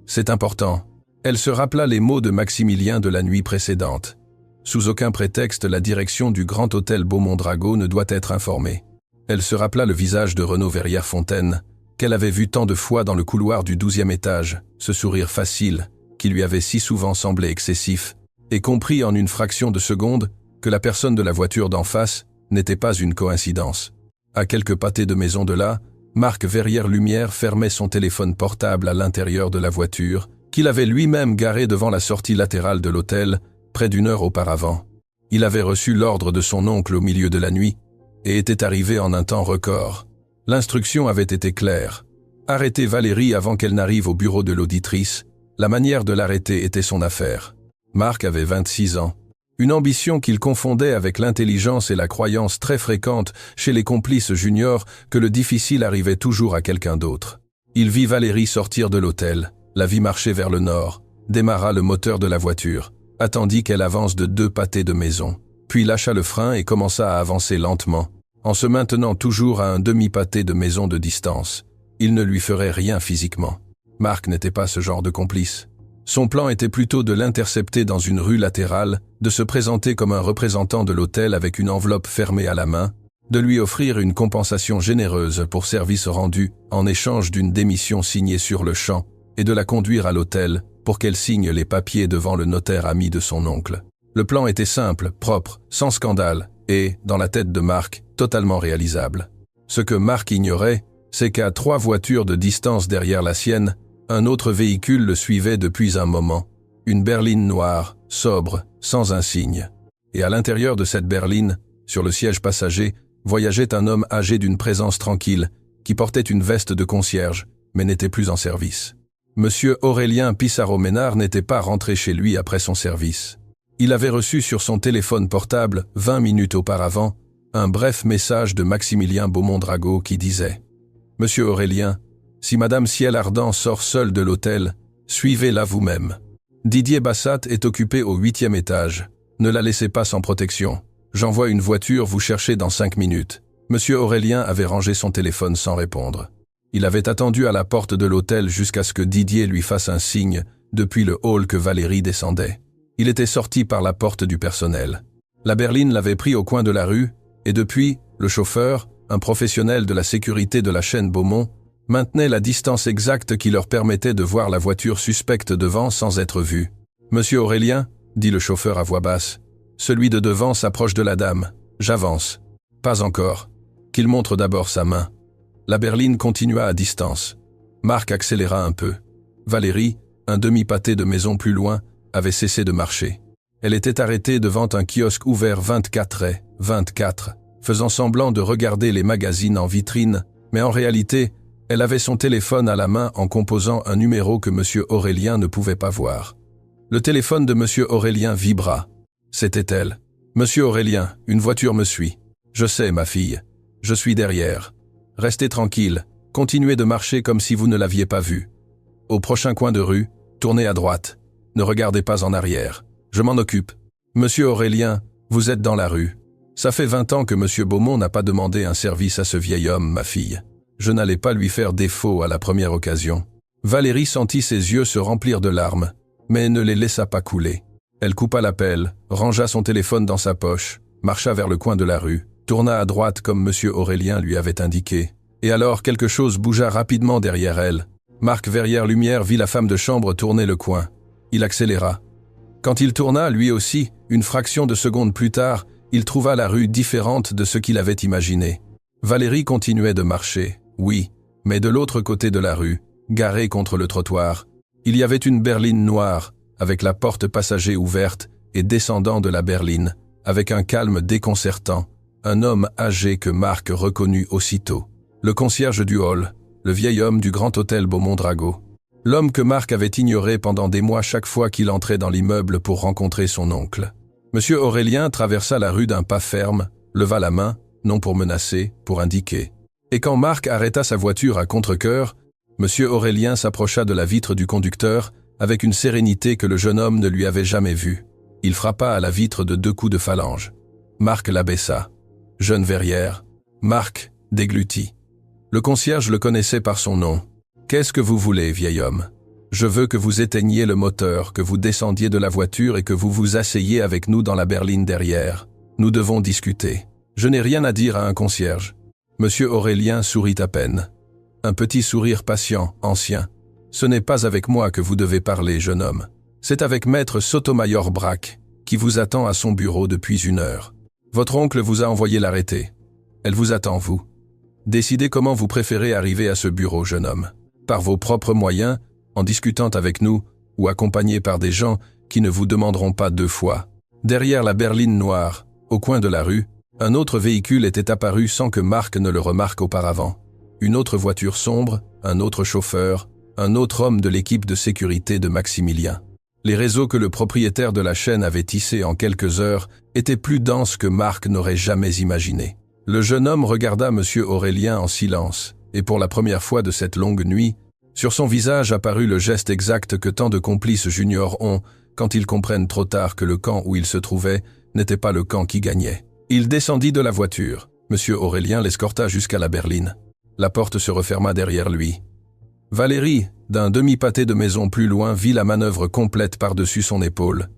C'est important. Elle se rappela les mots de Maximilien de la nuit précédente. Sous aucun prétexte, la direction du Grand Hôtel Beaumont-Drago ne doit être informée. Elle se rappela le visage de Renaud Verrières-Fontaine, qu'elle avait vu tant de fois dans le couloir du 12e étage, ce sourire facile, qui lui avait si souvent semblé excessif, et comprit en une fraction de seconde que la personne de la voiture d'en face n'était pas une coïncidence. À quelques pâtés de maison de là, Marc Verrières-Lumière fermait son téléphone portable à l'intérieur de la voiture, qu'il avait lui-même garée devant la sortie latérale de l'hôtel, près d'une heure auparavant. Il avait reçu l'ordre de son oncle au milieu de la nuit, et était arrivé en un temps record. L'instruction avait été claire. Arrêter Valérie avant qu'elle n'arrive au bureau de l'auditrice, la manière de l'arrêter était son affaire. Marc avait 26 ans. Une ambition qu'il confondait avec l'intelligence et la croyance très fréquente chez les complices juniors que le difficile arrivait toujours à quelqu'un d'autre. Il vit Valérie sortir de l'hôtel, la vit marcher vers le nord, démarra le moteur de la voiture, attendit qu'elle avance de 2 pâtés de maison, puis lâcha le frein et commença à avancer lentement, en se maintenant toujours à un demi-pâté de maison de distance. Il ne lui ferait rien physiquement. Marc n'était pas ce genre de complice. Son plan était plutôt de l'intercepter dans une rue latérale, de se présenter comme un représentant de l'hôtel avec une enveloppe fermée à la main, de lui offrir une compensation généreuse pour service rendu en échange d'une démission signée sur le champ, et de la conduire à l'hôtel pour qu'elle signe les papiers devant le notaire ami de son oncle. Le plan était simple, propre, sans scandale, et, dans la tête de Marc, totalement réalisable. Ce que Marc ignorait, c'est qu'à 3 voitures de distance derrière la sienne, un autre véhicule le suivait depuis un moment. Une berline noire, sobre, sans insigne. Et à l'intérieur de cette berline, sur le siège passager, voyageait un homme âgé d'une présence tranquille, qui portait une veste de concierge, mais n'était plus en service. Monsieur Aurélien Pissarro-Ménard n'était pas rentré chez lui après son service. Il avait reçu sur son téléphone portable, 20 minutes auparavant, un bref message de Maximilien Beaumont-Drago qui disait « Monsieur Aurélien, si Madame Ciel Ardent sort seule de l'hôtel, suivez-la vous-même. Didier Bassat est occupé au 8e étage. Ne la laissez pas sans protection. J'envoie une voiture vous chercher dans 5 minutes. » Monsieur Aurélien avait rangé son téléphone sans répondre. Il avait attendu à la porte de l'hôtel jusqu'à ce que Didier lui fasse un signe depuis le hall que Valérie descendait. Il était sorti par la porte du personnel. La berline l'avait pris au coin de la rue, et depuis, le chauffeur, un professionnel de la sécurité de la chaîne Beaumont, maintenait la distance exacte qui leur permettait de voir la voiture suspecte devant sans être vue. « Monsieur Aurélien, » dit le chauffeur à voix basse, « celui de devant s'approche de la dame. J'avance. »« Pas encore. Qu'il montre d'abord sa main. » La berline continua à distance. Marc accéléra un peu. Valérie, un demi-pâté de maison plus loin, avait cessé de marcher. Elle était arrêtée devant un kiosque ouvert 24, faisant semblant de regarder les magazines en vitrine, mais en réalité, elle avait son téléphone à la main en composant un numéro que M. Aurélien ne pouvait pas voir. Le téléphone de M. Aurélien vibra. C'était elle. « Monsieur Aurélien, une voiture me suit. Je sais, ma fille. Je suis derrière. Restez tranquille. Continuez de marcher comme si vous ne l'aviez pas vu. Au prochain coin de rue, tournez à droite. Ne regardez pas en arrière. Je m'en occupe. Monsieur Aurélien, vous êtes dans la rue. Ça fait 20 ans que Monsieur Beaumont n'a pas demandé un service à ce vieil homme, ma fille. Je n'allais pas lui faire défaut à la première occasion. » Valérie sentit ses yeux se remplir de larmes, mais ne les laissa pas couler. Elle coupa l'appel, rangea son téléphone dans sa poche, marcha vers le coin de la rue, tourna à droite comme Monsieur Aurélien lui avait indiqué. Et alors quelque chose bougea rapidement derrière elle. Marc Verrières-Lumière vit la femme de chambre tourner le coin. Il accéléra. Quand il tourna, lui aussi, une fraction de seconde plus tard, il trouva la rue différente de ce qu'il avait imaginé. Valérie continuait de marcher, oui, mais de l'autre côté de la rue, garée contre le trottoir. Il y avait une berline noire, avec la porte passager ouverte, et descendant de la berline, avec un calme déconcertant, un homme âgé que Marc reconnut aussitôt. Le concierge du hall, le vieil homme du Grand Hôtel Beaumont-Drago. L'homme que Marc avait ignoré pendant des mois chaque fois qu'il entrait dans l'immeuble pour rencontrer son oncle. « Monsieur Aurélien traversa la rue d'un pas ferme, leva la main, non pour menacer, pour indiquer. Et quand Marc arrêta sa voiture à contre-cœur, Monsieur Aurélien s'approcha de la vitre du conducteur avec une sérénité que le jeune homme ne lui avait jamais vue. Il frappa à la vitre de 2 coups de phalange. Marc l'abaissa. Jeune verrière. Marc déglutit. Le concierge le connaissait par son nom. « Qu'est-ce que vous voulez, vieil homme ? Je veux que vous éteigniez le moteur, que vous descendiez de la voiture et que vous vous asseyiez avec nous dans la berline derrière. Nous devons discuter. Je n'ai rien à dire à un concierge. » Monsieur Aurélien sourit à peine. Un petit sourire patient, ancien. « Ce n'est pas avec moi que vous devez parler, jeune homme. C'est avec maître Sotomayor Braque, qui vous attend à son bureau depuis 1 heure. Votre oncle vous a envoyé l'arrêté. Elle vous attend, vous. Décidez comment vous préférez arriver à ce bureau, jeune homme. Par vos propres moyens, en discutant avec nous, ou accompagné par des gens qui ne vous demanderont pas 2 fois. » Derrière la berline noire, au coin de la rue, un autre véhicule était apparu sans que Marc ne le remarque auparavant. Une autre voiture sombre, un autre chauffeur, un autre homme de l'équipe de sécurité de Maximilien. Les réseaux que le propriétaire de la chaîne avait tissés en quelques heures étaient plus denses que Marc n'aurait jamais imaginé. Le jeune homme regarda Monsieur Aurélien en silence, et pour la première fois de cette longue nuit, sur son visage apparut le geste exact que tant de complices juniors ont quand ils comprennent trop tard que le camp où ils se trouvaient n'était pas le camp qui gagnait. Il descendit de la voiture. Monsieur Aurélien l'escorta jusqu'à la berline. La porte se referma derrière lui. Valérie, d'un demi-pâté de maison plus loin, vit la manœuvre complète par-dessus son épaule.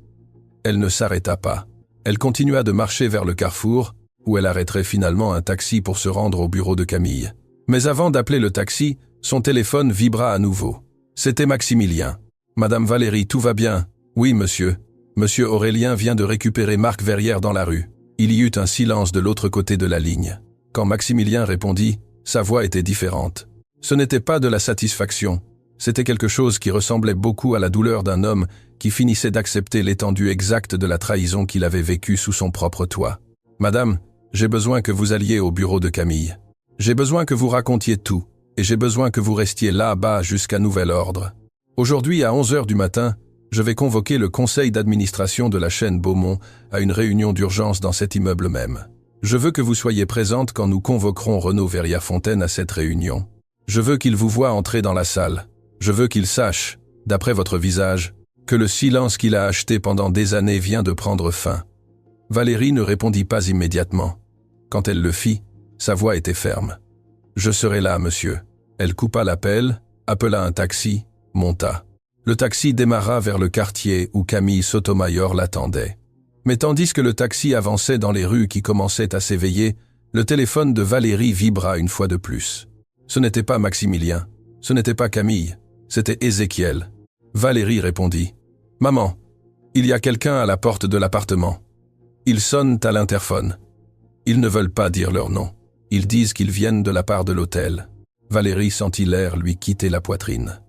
Elle ne s'arrêta pas. Elle continua de marcher vers le carrefour, où elle arrêterait finalement un taxi pour se rendre au bureau de Camille. Mais avant d'appeler le taxi, son téléphone vibra à nouveau. C'était Maximilien. « Madame Valérie, tout va bien ? » « Oui, monsieur. » Monsieur Aurélien vient de récupérer Marc Verrière dans la rue. Il y eut un silence de l'autre côté de la ligne. Quand Maximilien répondit, sa voix était différente. Ce n'était pas de la satisfaction. C'était quelque chose qui ressemblait beaucoup à la douleur d'un homme qui finissait d'accepter l'étendue exacte de la trahison qu'il avait vécue sous son propre toit. « Madame, j'ai besoin que vous alliez au bureau de Camille. J'ai besoin que vous racontiez tout, et j'ai besoin que vous restiez là-bas jusqu'à nouvel ordre. Aujourd'hui à 11h du matin, je vais convoquer le conseil d'administration de la chaîne Beaumont à une réunion d'urgence dans cet immeuble même. Je veux que vous soyez présente quand nous convoquerons Renaud Verrière-Fontaine à cette réunion. Je veux qu'il vous voie entrer dans la salle. Je veux qu'il sache, d'après votre visage, que le silence qu'il a acheté pendant des années vient de prendre fin. » Valérie ne répondit pas immédiatement. Quand elle le fit, sa voix était ferme. « Je serai là, monsieur. » Elle coupa l'appel, appela un taxi, monta. Le taxi démarra vers le quartier où Camille Sotomayor l'attendait. Mais tandis que le taxi avançait dans les rues qui commençaient à s'éveiller, le téléphone de Valérie vibra une fois de plus. Ce n'était pas Maximilien, ce n'était pas Camille, c'était Ézéchiel. Valérie répondit. « Maman, il y a quelqu'un à la porte de l'appartement. Ils sonnent à l'interphone. Ils ne veulent pas dire leur nom. Ils disent qu'ils viennent de la part de l'hôtel. » Valérie sentit l'air lui quitter la poitrine.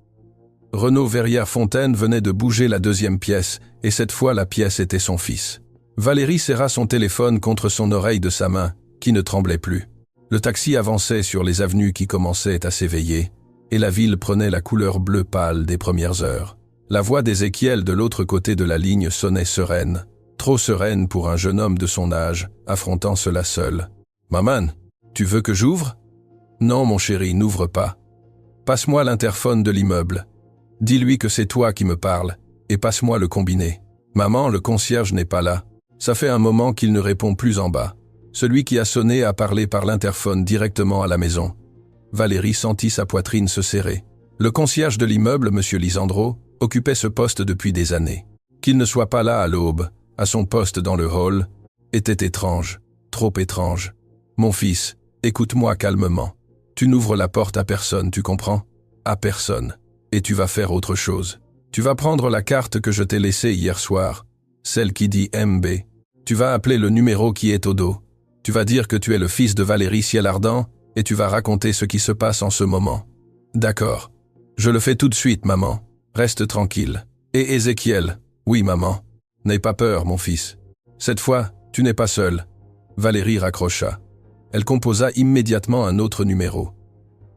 Renaud Verrière-Fontaine venait de bouger la 2e pièce, et cette fois la pièce était son fils. Valérie serra son téléphone contre son oreille de sa main, qui ne tremblait plus. Le taxi avançait sur les avenues qui commençaient à s'éveiller, et la ville prenait la couleur bleu pâle des premières heures. La voix d'Ézéchiel de l'autre côté de la ligne sonnait sereine, trop sereine pour un jeune homme de son âge, affrontant cela seul. « Maman, tu veux que j'ouvre ? » ?»« Non, mon chéri, n'ouvre pas. Passe-moi l'interphone de l'immeuble. Dis-lui que c'est toi qui me parles, et passe-moi le combiné. Maman, le concierge n'est pas là. Ça fait un moment qu'il ne répond plus en bas. Celui qui a sonné a parlé par l'interphone directement à la maison. » Valérie sentit sa poitrine se serrer. Le concierge de l'immeuble, M. Lisandro, occupait ce poste depuis des années. Qu'il ne soit pas là à l'aube, à son poste dans le hall, était étrange, trop étrange. « Mon fils, écoute-moi calmement. Tu n'ouvres la porte à personne, tu comprends ? À personne. Et tu vas faire autre chose. Tu vas prendre la carte que je t'ai laissée hier soir, celle qui dit MB. Tu vas appeler le numéro qui est au dos. Tu vas dire que tu es le fils de Valérie Ciel-Ardent et tu vas raconter ce qui se passe en ce moment. D'accord. Je le fais tout de suite, maman. Reste tranquille. Et Ézéchiel. Oui, maman. N'aie pas peur, mon fils. Cette fois, tu n'es pas seul. Valérie raccrocha. Elle composa immédiatement un autre numéro.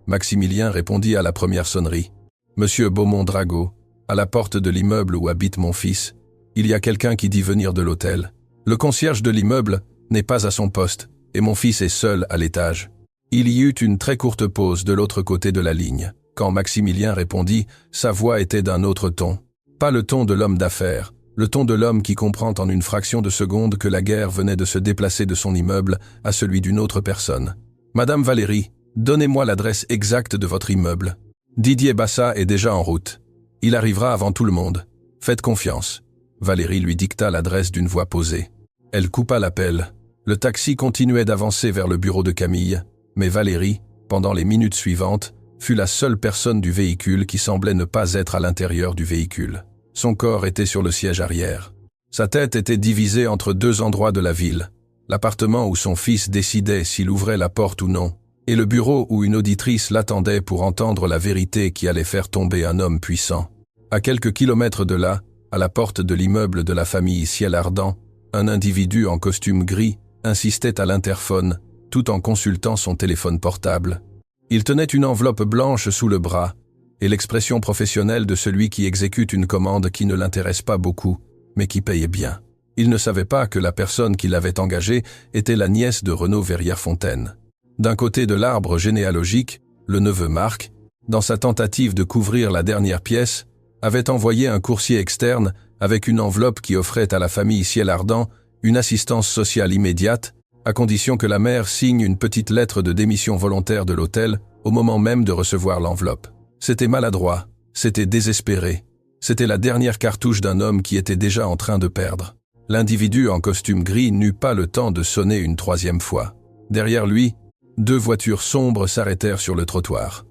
Maximilien répondit à la première sonnerie. Monsieur Beaumont-Drago, à la porte de l'immeuble où habite mon fils, il y a quelqu'un qui dit venir de l'hôtel. Le concierge de l'immeuble n'est pas à son poste, et mon fils est seul à l'étage. » Il y eut une très courte pause de l'autre côté de la ligne. Quand Maximilien répondit, sa voix était d'un autre ton. Pas le ton de l'homme d'affaires, le ton de l'homme qui comprend en une fraction de seconde que la guerre venait de se déplacer de son immeuble à celui d'une autre personne. « Madame Valérie, donnez-moi l'adresse exacte de votre immeuble. Didier Bassa est déjà en route. Il arrivera avant tout le monde. Faites confiance. » Valérie lui dicta l'adresse d'une voix posée. Elle coupa l'appel. Le taxi continuait d'avancer vers le bureau de Camille, mais Valérie, pendant les minutes suivantes, fut la seule personne du véhicule qui semblait ne pas être à l'intérieur du véhicule. Son corps était sur le siège arrière. Sa tête était divisée entre deux endroits de la ville, l'appartement où son fils décidait s'il ouvrait la porte ou non, et le bureau où une auditrice l'attendait pour entendre la vérité qui allait faire tomber un homme puissant. À quelques kilomètres de là, à la porte de l'immeuble de la famille Ciel Ardent, un individu en costume gris insistait à l'interphone, tout en consultant son téléphone portable. Il tenait une enveloppe blanche sous le bras, et l'expression professionnelle de celui qui exécute une commande qui ne l'intéresse pas beaucoup, mais qui payait bien. Il ne savait pas que la personne qui l'avait engagé était la nièce de Renaud Verrières-Fontaine. D'un côté de l'arbre généalogique, le neveu Marc, dans sa tentative de couvrir la dernière pièce, avait envoyé un coursier externe avec une enveloppe qui offrait à la famille Ciel Ardent une assistance sociale immédiate, à condition que la mère signe une petite lettre de démission volontaire de l'hôtel au moment même de recevoir l'enveloppe. C'était maladroit, c'était désespéré, c'était la dernière cartouche d'un homme qui était déjà en train de perdre. L'individu en costume gris n'eut pas le temps de sonner une troisième fois. Derrière lui, deux voitures sombres s'arrêtèrent sur le trottoir.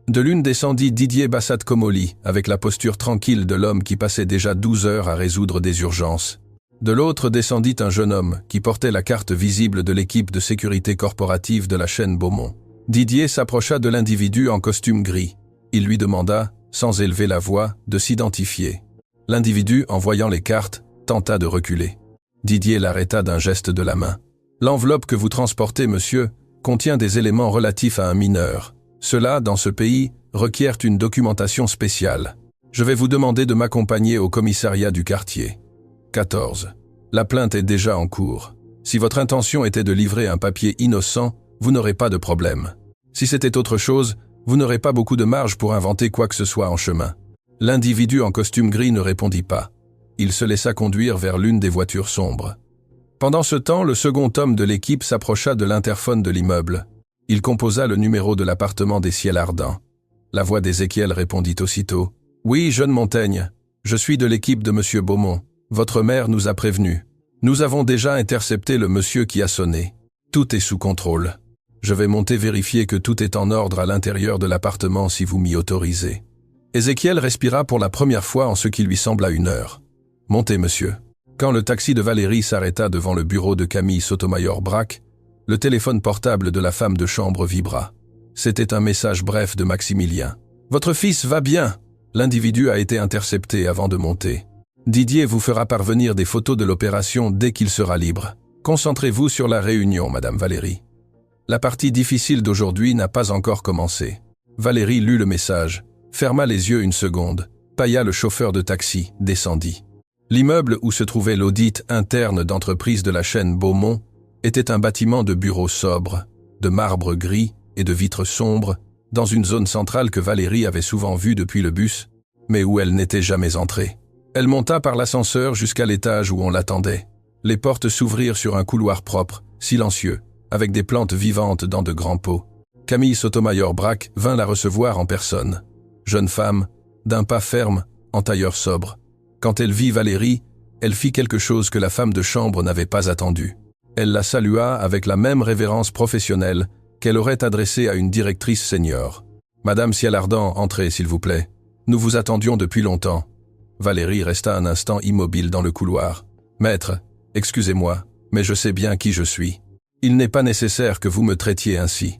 De l'une descendit Didier Bassat-Comolli, avec la posture tranquille de l'homme qui passait déjà 12 heures à résoudre des urgences. De l'autre descendit un jeune homme qui portait la carte visible de l'équipe de sécurité corporative de la chaîne Beaumont. Didier s'approcha de l'individu en costume gris. Il lui demanda, sans élever la voix, de s'identifier. L'individu, en voyant les cartes, tenta de reculer. Didier l'arrêta d'un geste de la main. « L'enveloppe que vous transportez, monsieur, contient des éléments relatifs à un mineur. Cela, dans ce pays, requiert une documentation spéciale. Je vais vous demander de m'accompagner au commissariat du quartier. » 14. La plainte est déjà en cours. Si votre intention était de livrer un papier innocent, vous n'aurez pas de problème. Si c'était autre chose, vous n'aurez pas beaucoup de marge pour inventer quoi que ce soit en chemin. L'individu en costume gris ne répondit pas. Il se laissa conduire vers l'une des voitures sombres. Pendant ce temps, le second homme de l'équipe s'approcha de l'interphone de l'immeuble. Il composa le numéro de l'appartement des Ciels Ardents. La voix d'Ézéchiel répondit aussitôt. « Oui, jeune Montaigne, je suis de l'équipe de monsieur Beaumont. Votre mère nous a prévenus. Nous avons déjà intercepté le monsieur qui a sonné. Tout est sous contrôle. Je vais monter vérifier que tout est en ordre à l'intérieur de l'appartement si vous m'y autorisez. » Ézéchiel respira pour la première fois en ce qui lui sembla une heure. « Montez, monsieur. » Quand le taxi de Valérie s'arrêta devant le bureau de Camille Sotomayor-Brac, le téléphone portable de la femme de chambre vibra. C'était un message bref de Maximilien. « Votre fils va bien !» L'individu a été intercepté avant de monter. Didier vous fera parvenir des photos de l'opération dès qu'il sera libre. Concentrez-vous sur la réunion, Madame Valérie. La partie difficile d'aujourd'hui n'a pas encore commencé. Valérie lut le message, ferma les yeux une seconde, paia le chauffeur de taxi, descendit. L'immeuble où se trouvait l'audit interne d'entreprise de la chaîne Beaumont était un bâtiment de bureaux sobres, de marbre gris et de vitres sombres, dans une zone centrale que Valérie avait souvent vue depuis le bus, mais où elle n'était jamais entrée. Elle monta par l'ascenseur jusqu'à l'étage où on l'attendait. Les portes s'ouvrirent sur un couloir propre, silencieux, avec des plantes vivantes dans de grands pots. Camille Sotomayor-Brac vint la recevoir en personne. Jeune femme, d'un pas ferme, en tailleur sobre. Quand elle vit Valérie, elle fit quelque chose que la femme de chambre n'avait pas attendu. Elle la salua avec la même révérence professionnelle qu'elle aurait adressée à une directrice senior. « Madame Ciel Ardent, entrez, s'il vous plaît. Nous vous attendions depuis longtemps. » Valérie resta un instant immobile dans le couloir. « Maître, excusez-moi, mais je sais bien qui je suis. Il n'est pas nécessaire que vous me traitiez ainsi. »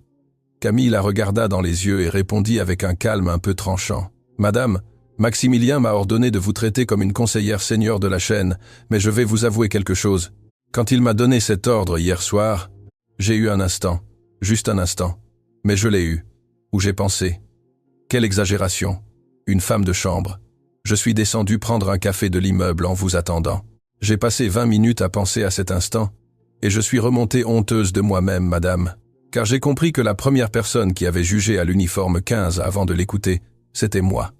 Camille la regarda dans les yeux et répondit avec un calme un peu tranchant. « Madame, Maximilien m'a ordonné de vous traiter comme une conseillère senior de la chaîne, mais je vais vous avouer quelque chose. Quand il m'a donné cet ordre hier soir, j'ai eu un instant, juste un instant, mais je l'ai eu, où j'ai pensé. Quelle exagération, une femme de chambre. Je suis descendu prendre un café de l'immeuble en vous attendant. J'ai passé 20 minutes à penser à cet instant, et je suis remontée honteuse de moi-même, madame, car j'ai compris que la première personne qui avait jugé à l'uniforme 15 avant de l'écouter, c'était moi.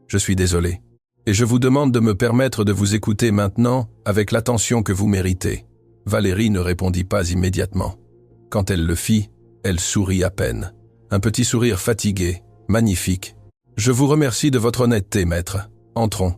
Je suis désolé, et je vous demande de me permettre de vous écouter maintenant avec l'attention que vous méritez. Valérie ne répondit pas immédiatement. Quand elle le fit, elle sourit à peine. Un petit sourire fatigué, magnifique. « Je vous remercie de votre honnêteté, maître. Entrons. »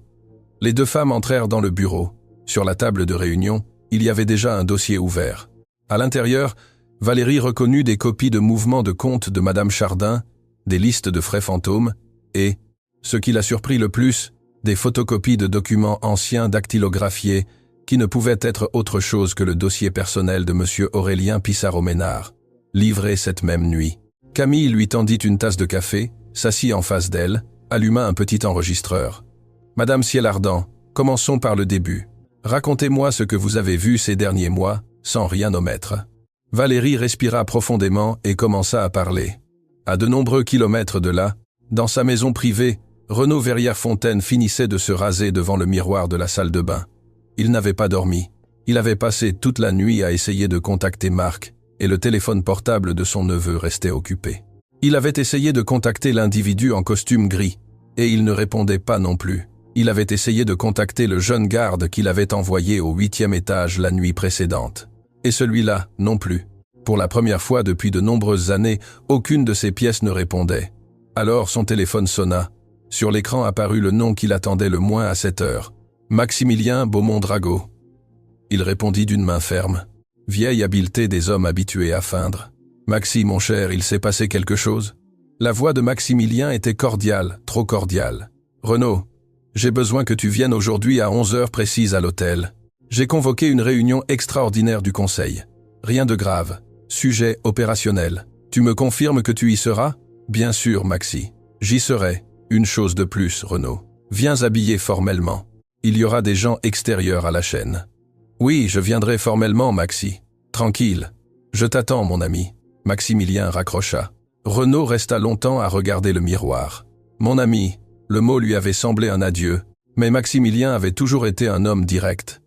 Les deux femmes entrèrent dans le bureau. Sur la table de réunion, il y avait déjà un dossier ouvert. À l'intérieur, Valérie reconnut des copies de mouvements de compte de Madame Chardin, des listes de frais fantômes et, ce qui la surprit le plus, des photocopies de documents anciens dactylographiés qui ne pouvaient être autre chose que le dossier personnel de M. Aurélien Pissarro-Ménard, livré cette même nuit. Camille lui tendit une tasse de café, s'assit en face d'elle, alluma un petit enregistreur. « Madame Ciel-Ardent, commençons par le début. Racontez-moi ce que vous avez vu ces derniers mois, sans rien omettre. » Valérie respira profondément et commença à parler. À de nombreux kilomètres de là, dans sa maison privée, Renaud Verrières-Fontaine finissait de se raser devant le miroir de la salle de bain. Il n'avait pas dormi. Il avait passé toute la nuit à essayer de contacter Marc, et le téléphone portable de son neveu restait occupé. Il avait essayé de contacter l'individu en costume gris, et il ne répondait pas non plus. Il avait essayé de contacter le jeune garde qu'il avait envoyé au 8e étage la nuit précédente. Et celui-là, non plus. Pour la première fois depuis de nombreuses années, aucune de ses pièces ne répondait. Alors son téléphone sonna. Sur l'écran apparut le nom qu'il attendait le moins à cette heure. Maximilien Beaumont-Drago. Il répondit d'une main ferme. Vieille habileté des hommes habitués à feindre. « Maxi, mon cher, il s'est passé quelque chose ?» La voix de Maximilien était cordiale, trop cordiale. « Renaud, j'ai besoin que tu viennes aujourd'hui à 11 heures précises à l'hôtel. J'ai convoqué une réunion extraordinaire du conseil. Rien de grave. Sujet opérationnel. Tu me confirmes que tu y seras ? Bien sûr, Maxi. J'y serai. Une chose de plus, Renaud. Viens habillé formellement. Il y aura des gens extérieurs à la chaîne. Oui, je viendrai formellement, Maxi. Tranquille. Je t'attends, mon ami. Maximilien raccrocha. Renaud resta longtemps à regarder le miroir. Mon ami, le mot lui avait semblé un adieu, mais Maximilien avait toujours été un homme direct.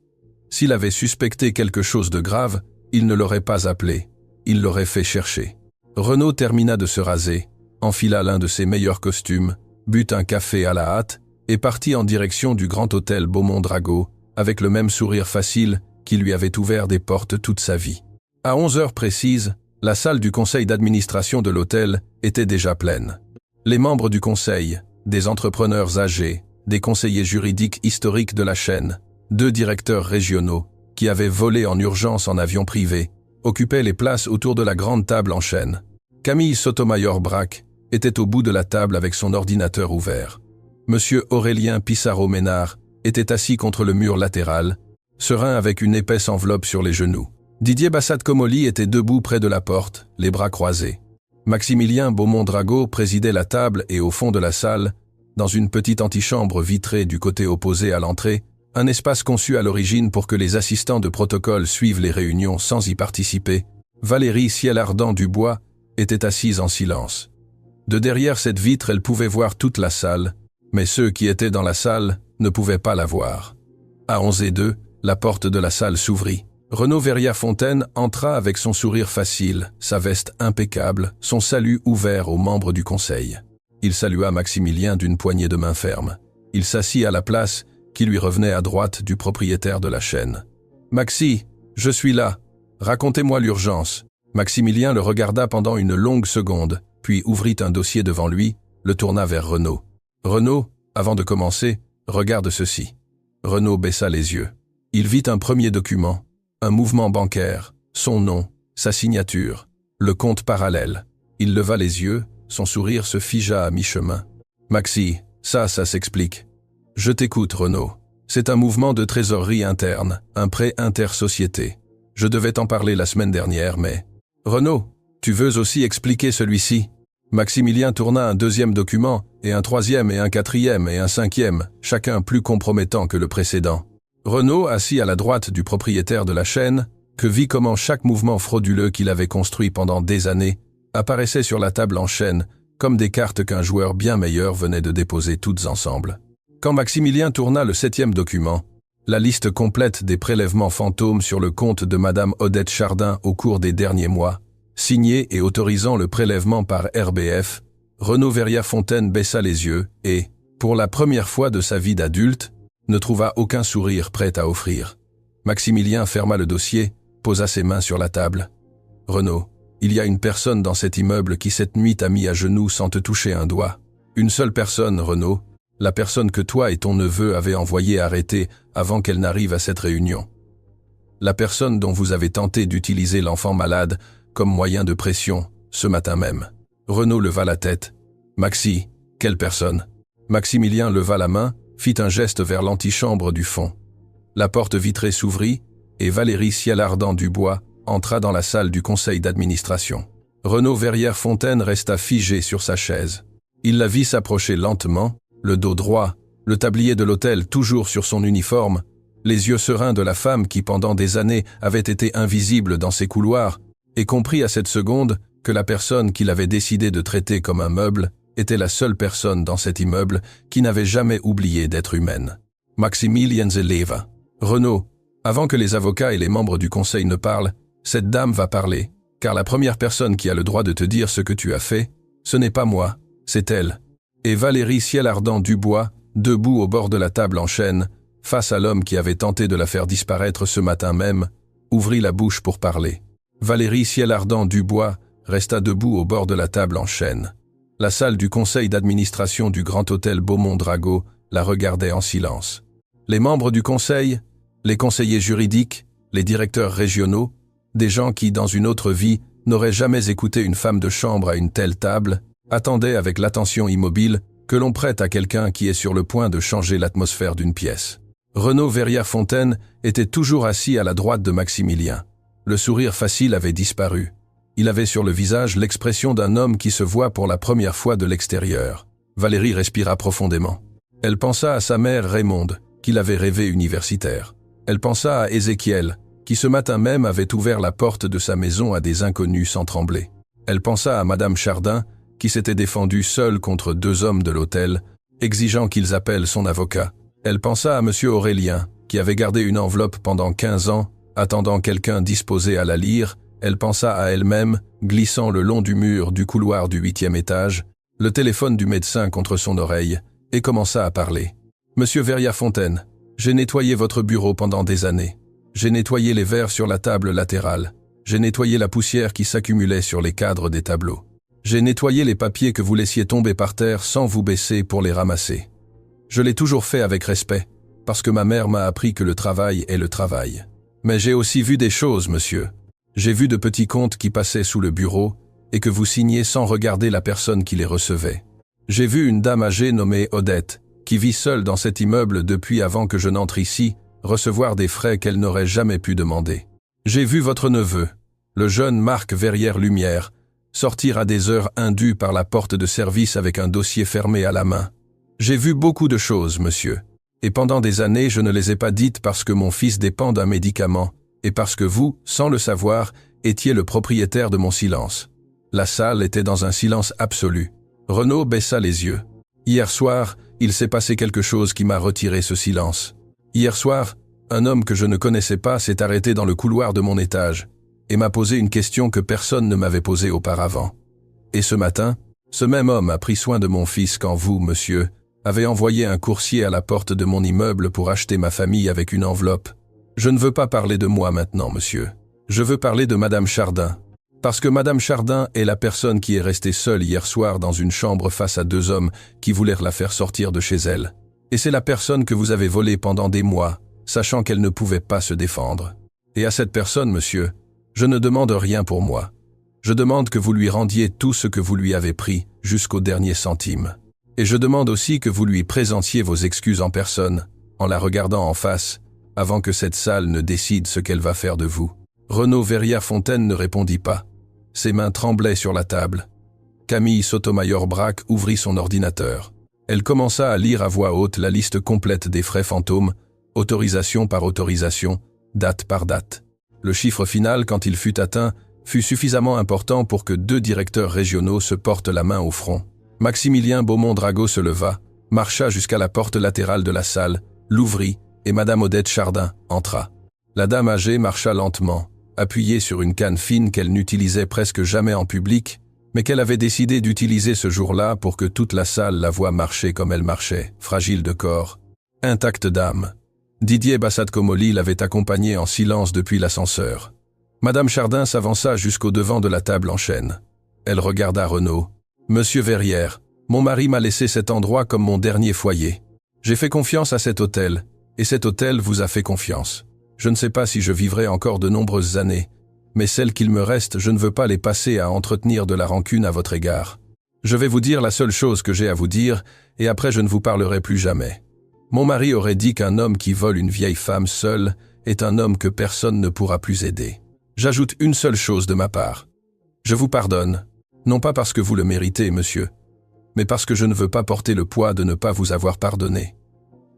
S'il avait suspecté quelque chose de grave, il ne l'aurait pas appelé. Il l'aurait fait chercher. Renaud termina de se raser, enfila l'un de ses meilleurs costumes, but un café à la hâte et partit en direction du grand hôtel Beaumont-Drago avec le même sourire facile qui lui avait ouvert des portes toute sa vie. À 11 heures précises, la salle du conseil d'administration de l'hôtel était déjà pleine. Les membres du conseil, des entrepreneurs âgés, des conseillers juridiques historiques de la chaîne, 2 directeurs régionaux, qui avaient volé en urgence en avion privé, occupaient les places autour de la grande table en chêne. Camille Sotomayor-Brac était au bout de la table avec son ordinateur ouvert. Monsieur Aurélien Pissarro-Ménard était assis contre le mur latéral, serein avec une épaisse enveloppe sur les genoux. Didier Bassat-Comolli était debout près de la porte, les bras croisés. Maximilien Beaumont-Drago présidait la table et au fond de la salle, dans une petite antichambre vitrée du côté opposé à l'entrée, un espace conçu à l'origine pour que les assistants de protocole suivent les réunions sans y participer, Valérie Ciel-Ardent Dubois était assise en silence. De derrière cette vitre, elle pouvait voir toute la salle, mais ceux qui étaient dans la salle ne pouvaient pas la voir. À 11h02, la porte de la salle s'ouvrit. Renaud Verrières-Fontaine entra avec son sourire facile, sa veste impeccable, son salut ouvert aux membres du conseil. Il salua Maximilien d'une poignée de main ferme. Il s'assit à la place qui lui revenait à droite du propriétaire de la chaîne. « Maxi, je suis là. Racontez-moi l'urgence. » Maximilien le regarda pendant une longue seconde, puis ouvrit un dossier devant lui, le tourna vers Renaud. « Renaud, avant de commencer, regarde ceci. » Renaud baissa les yeux. Il vit un premier document, un mouvement bancaire, son nom, sa signature, le compte parallèle. Il leva les yeux, son sourire se figea à mi-chemin. « Maxi, ça s'explique. » « Je t'écoute, Renaud. C'est un mouvement de trésorerie interne, un prêt intersociété. Je devais t'en parler la semaine dernière, mais... » « Renaud, tu veux aussi expliquer celui-ci ?» Maximilien tourna un deuxième document, et un troisième et un quatrième et un cinquième, chacun plus compromettant que le précédent. Renaud, assis à la droite du propriétaire de la chaîne, que vit comment chaque mouvement frauduleux qu'il avait construit pendant des années apparaissait sur la table en chaîne, comme des cartes qu'un joueur bien meilleur venait de déposer toutes ensemble. Quand Maximilien tourna le 7e document, La liste complète des prélèvements fantômes sur le compte de Madame Odette Chardin au cours des derniers mois, signée et autorisant le prélèvement par RBF, Renaud Verrières-Fontaine baissa les yeux et, pour la première fois de sa vie d'adulte, ne trouva aucun sourire prêt à offrir. Maximilien ferma le dossier, posa ses mains sur la table. « Renaud, il y a une personne dans cet immeuble qui cette nuit t'a mis à genoux sans te toucher un doigt. Une seule personne, Renaud, la personne que toi et ton neveu avez envoyé arrêter avant qu'elle n'arrive à cette réunion. La personne dont vous avez tenté d'utiliser l'enfant malade comme moyen de pression, ce matin même. » Renaud leva la tête. « Maxi, quelle personne ?» Maximilien leva la main, fit un geste vers l'antichambre du fond. La porte vitrée s'ouvrit, et Valérie Ciel-Ardent Dubois entra dans la salle du conseil d'administration. Renaud Verrières-Fontaine resta figé sur sa chaise. Il la vit s'approcher lentement, le dos droit, le tablier de l'hôtel toujours sur son uniforme, les yeux sereins de la femme qui pendant des années avait été invisible dans ses couloirs, et comprit à cette seconde que la personne qu'il avait décidé de traiter comme un meuble était la seule personne dans cet immeuble qui n'avait jamais oublié d'être humaine. Maximilien Zeleva. Renaud, avant que les avocats et les membres du conseil ne parlent, cette dame va parler, car la première personne qui a le droit de te dire ce que tu as fait, ce n'est pas moi, c'est elle. Et Valérie Ciel-Ardent Dubois, debout au bord de la table en chêne, face à l'homme qui avait tenté de la faire disparaître ce matin même, ouvrit la bouche pour parler. Valérie Ciel-Ardent Dubois resta debout au bord de la table en chêne. La salle du conseil d'administration du Grand Hôtel Beaumont-Drago la regardait en silence. Les membres du conseil, les conseillers juridiques, les directeurs régionaux, des gens qui, dans une autre vie, n'auraient jamais écouté une femme de chambre à une telle table, attendaient avec l'attention immobile que l'on prête à quelqu'un qui est sur le point de changer l'atmosphère d'une pièce. Renaud Verrières-Fontaine était toujours assis à la droite de Maximilien. Le sourire facile avait disparu. Il avait sur le visage l'expression d'un homme qui se voit pour la première fois de l'extérieur. Valérie respira profondément. Elle pensa à sa mère Raymonde, qui l'avait rêvée universitaire. Elle pensa à Ézéchiel, qui ce matin même avait ouvert la porte de sa maison à des inconnus sans trembler. Elle pensa à Madame Chardin, qui s'était défendue seule contre deux hommes de l'hôtel, exigeant qu'ils appellent son avocat. Elle pensa à Monsieur Aurélien, qui avait gardé une enveloppe pendant 15 ans, attendant quelqu'un disposé à la lire. Elle pensa à elle-même, glissant le long du mur du couloir du 8e étage, le téléphone du médecin contre son oreille, et commença à parler. « Monsieur Verrières-Fontaine, j'ai nettoyé votre bureau pendant des années. J'ai nettoyé les verres sur la table latérale. J'ai nettoyé la poussière qui s'accumulait sur les cadres des tableaux. J'ai nettoyé les papiers que vous laissiez tomber par terre sans vous baisser pour les ramasser. Je l'ai toujours fait avec respect, parce que ma mère m'a appris que le travail est le travail. Mais j'ai aussi vu des choses, monsieur. J'ai vu de petits comptes qui passaient sous le bureau et que vous signiez sans regarder la personne qui les recevait. J'ai vu une dame âgée nommée Odette, qui vit seule dans cet immeuble depuis avant que je n'entre ici, recevoir des frais qu'elle n'aurait jamais pu demander. J'ai vu votre neveu, le jeune Marc Verrières-Lumière, sortir à des heures indues par la porte de service avec un dossier fermé à la main. J'ai vu beaucoup de choses, monsieur, et pendant des années je ne les ai pas dites parce que mon fils dépend d'un médicament, et parce que vous, sans le savoir, étiez le propriétaire de mon silence. La salle était dans un silence absolu. Renaud baissa les yeux. Hier soir, il s'est passé quelque chose qui m'a retiré ce silence. Hier soir, un homme que je ne connaissais pas s'est arrêté dans le couloir de mon étage et m'a posé une question que personne ne m'avait posée auparavant. Et ce matin, ce même homme a pris soin de mon fils quand vous, monsieur, avez envoyé un coursier à la porte de mon immeuble pour acheter ma famille avec une enveloppe. Je ne veux pas parler de moi maintenant, monsieur. Je veux parler de Madame Chardin. Parce que Madame Chardin est la personne qui est restée seule hier soir dans une chambre face à deux hommes qui voulèrent la faire sortir de chez elle. Et c'est la personne que vous avez volée pendant des mois, sachant qu'elle ne pouvait pas se défendre. Et à cette personne, monsieur, je ne demande rien pour moi. Je demande que vous lui rendiez tout ce que vous lui avez pris, jusqu'au dernier centime. Et je demande aussi que vous lui présentiez vos excuses en personne, en la regardant en face, avant que cette salle ne décide ce qu'elle va faire de vous. » Renaud Verrières-Fontaine ne répondit pas. Ses mains tremblaient sur la table. Camille Sotomayor-Brac ouvrit son ordinateur. Elle commença à lire à voix haute la liste complète des frais fantômes, autorisation par autorisation, date par date. Le chiffre final, quand il fut atteint, fut suffisamment important pour que deux directeurs régionaux se portent la main au front. Maximilien Beaumont-Drago se leva, marcha jusqu'à la porte latérale de la salle, l'ouvrit et Madame Odette Chardin entra. La dame âgée marcha lentement, appuyée sur une canne fine qu'elle n'utilisait presque jamais en public, mais qu'elle avait décidé d'utiliser ce jour-là pour que toute la salle la voie marcher comme elle marchait, fragile de corps, intacte d'âme. Didier Bassat-Comolli l'avait accompagnée en silence depuis l'ascenseur. Madame Chardin s'avança jusqu'au devant de la table en chêne. Elle regarda Renaud. « Monsieur Verrières, mon mari m'a laissé cet endroit comme mon dernier foyer. J'ai fait confiance à cet hôtel, et cet hôtel vous a fait confiance. Je ne sais pas si je vivrai encore de nombreuses années, mais celles qu'il me reste, je ne veux pas les passer à entretenir de la rancune à votre égard. Je vais vous dire la seule chose que j'ai à vous dire, et après je ne vous parlerai plus jamais. Mon mari aurait dit qu'un homme qui vole une vieille femme seule est un homme que personne ne pourra plus aider. J'ajoute une seule chose de ma part. Je vous pardonne, non pas parce que vous le méritez, monsieur, mais parce que je ne veux pas porter le poids de ne pas vous avoir pardonné. »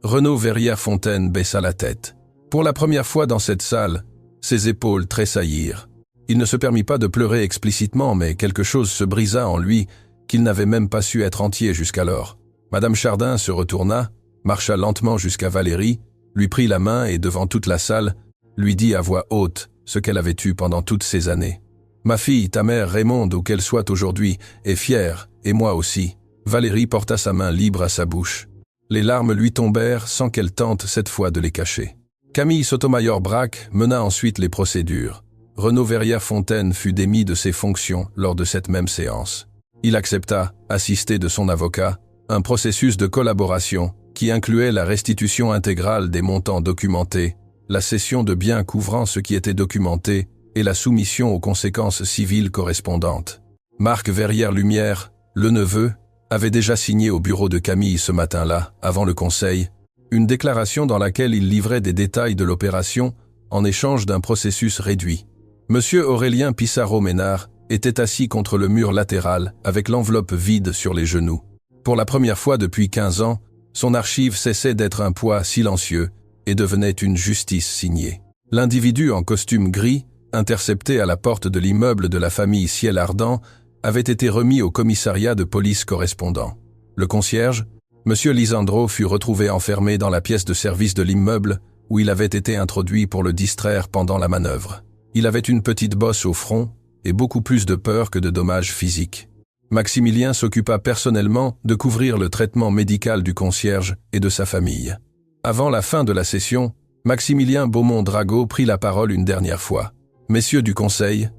Renaud Verrières-Fontaine baissa la tête. Pour la première fois dans cette salle, ses épaules tressaillirent. Il ne se permit pas de pleurer explicitement, mais quelque chose se brisa en lui qu'il n'avait même pas su être entier jusqu'alors. Madame Chardin se retourna, marcha lentement jusqu'à Valérie, lui prit la main et devant toute la salle, lui dit à voix haute ce qu'elle avait eu pendant toutes ces années. « Ma fille, ta mère Raymonde, où qu'elle soit aujourd'hui, est fière, et moi aussi. » Valérie porta sa main libre à sa bouche. Les larmes lui tombèrent sans qu'elle tente cette fois de les cacher. Camille Sotomayor-Brac mena ensuite les procédures. Renaud Verrières-Fontaine fut démis de ses fonctions lors de cette même séance. Il accepta, assisté de son avocat, un processus de collaboration qui incluait la restitution intégrale des montants documentés, la cession de biens couvrant ce qui était documenté et la soumission aux conséquences civiles correspondantes. Marc Verrières-Lumière, le neveu, avait déjà signé au bureau de Camille ce matin-là, avant le conseil, une déclaration dans laquelle il livrait des détails de l'opération en échange d'un processus réduit. Monsieur Aurélien Pissarro-Ménard était assis contre le mur latéral avec l'enveloppe vide sur les genoux. Pour la première fois depuis 15 ans, son archive cessait d'être un poids silencieux et devenait une justice signée. L'individu en costume gris, intercepté à la porte de l'immeuble de la famille Ciel Ardent, avait été remis au commissariat de police correspondant. Le concierge, M. Lisandro, fut retrouvé enfermé dans la pièce de service de l'immeuble où il avait été introduit pour le distraire pendant la manœuvre. Il avait une petite bosse au front et beaucoup plus de peur que de dommages physiques. Maximilien s'occupa personnellement de couvrir le traitement médical du concierge et de sa famille. Avant la fin de la session, Maximilien Beaumont-Drago prit la parole une dernière fois. « Messieurs du Conseil,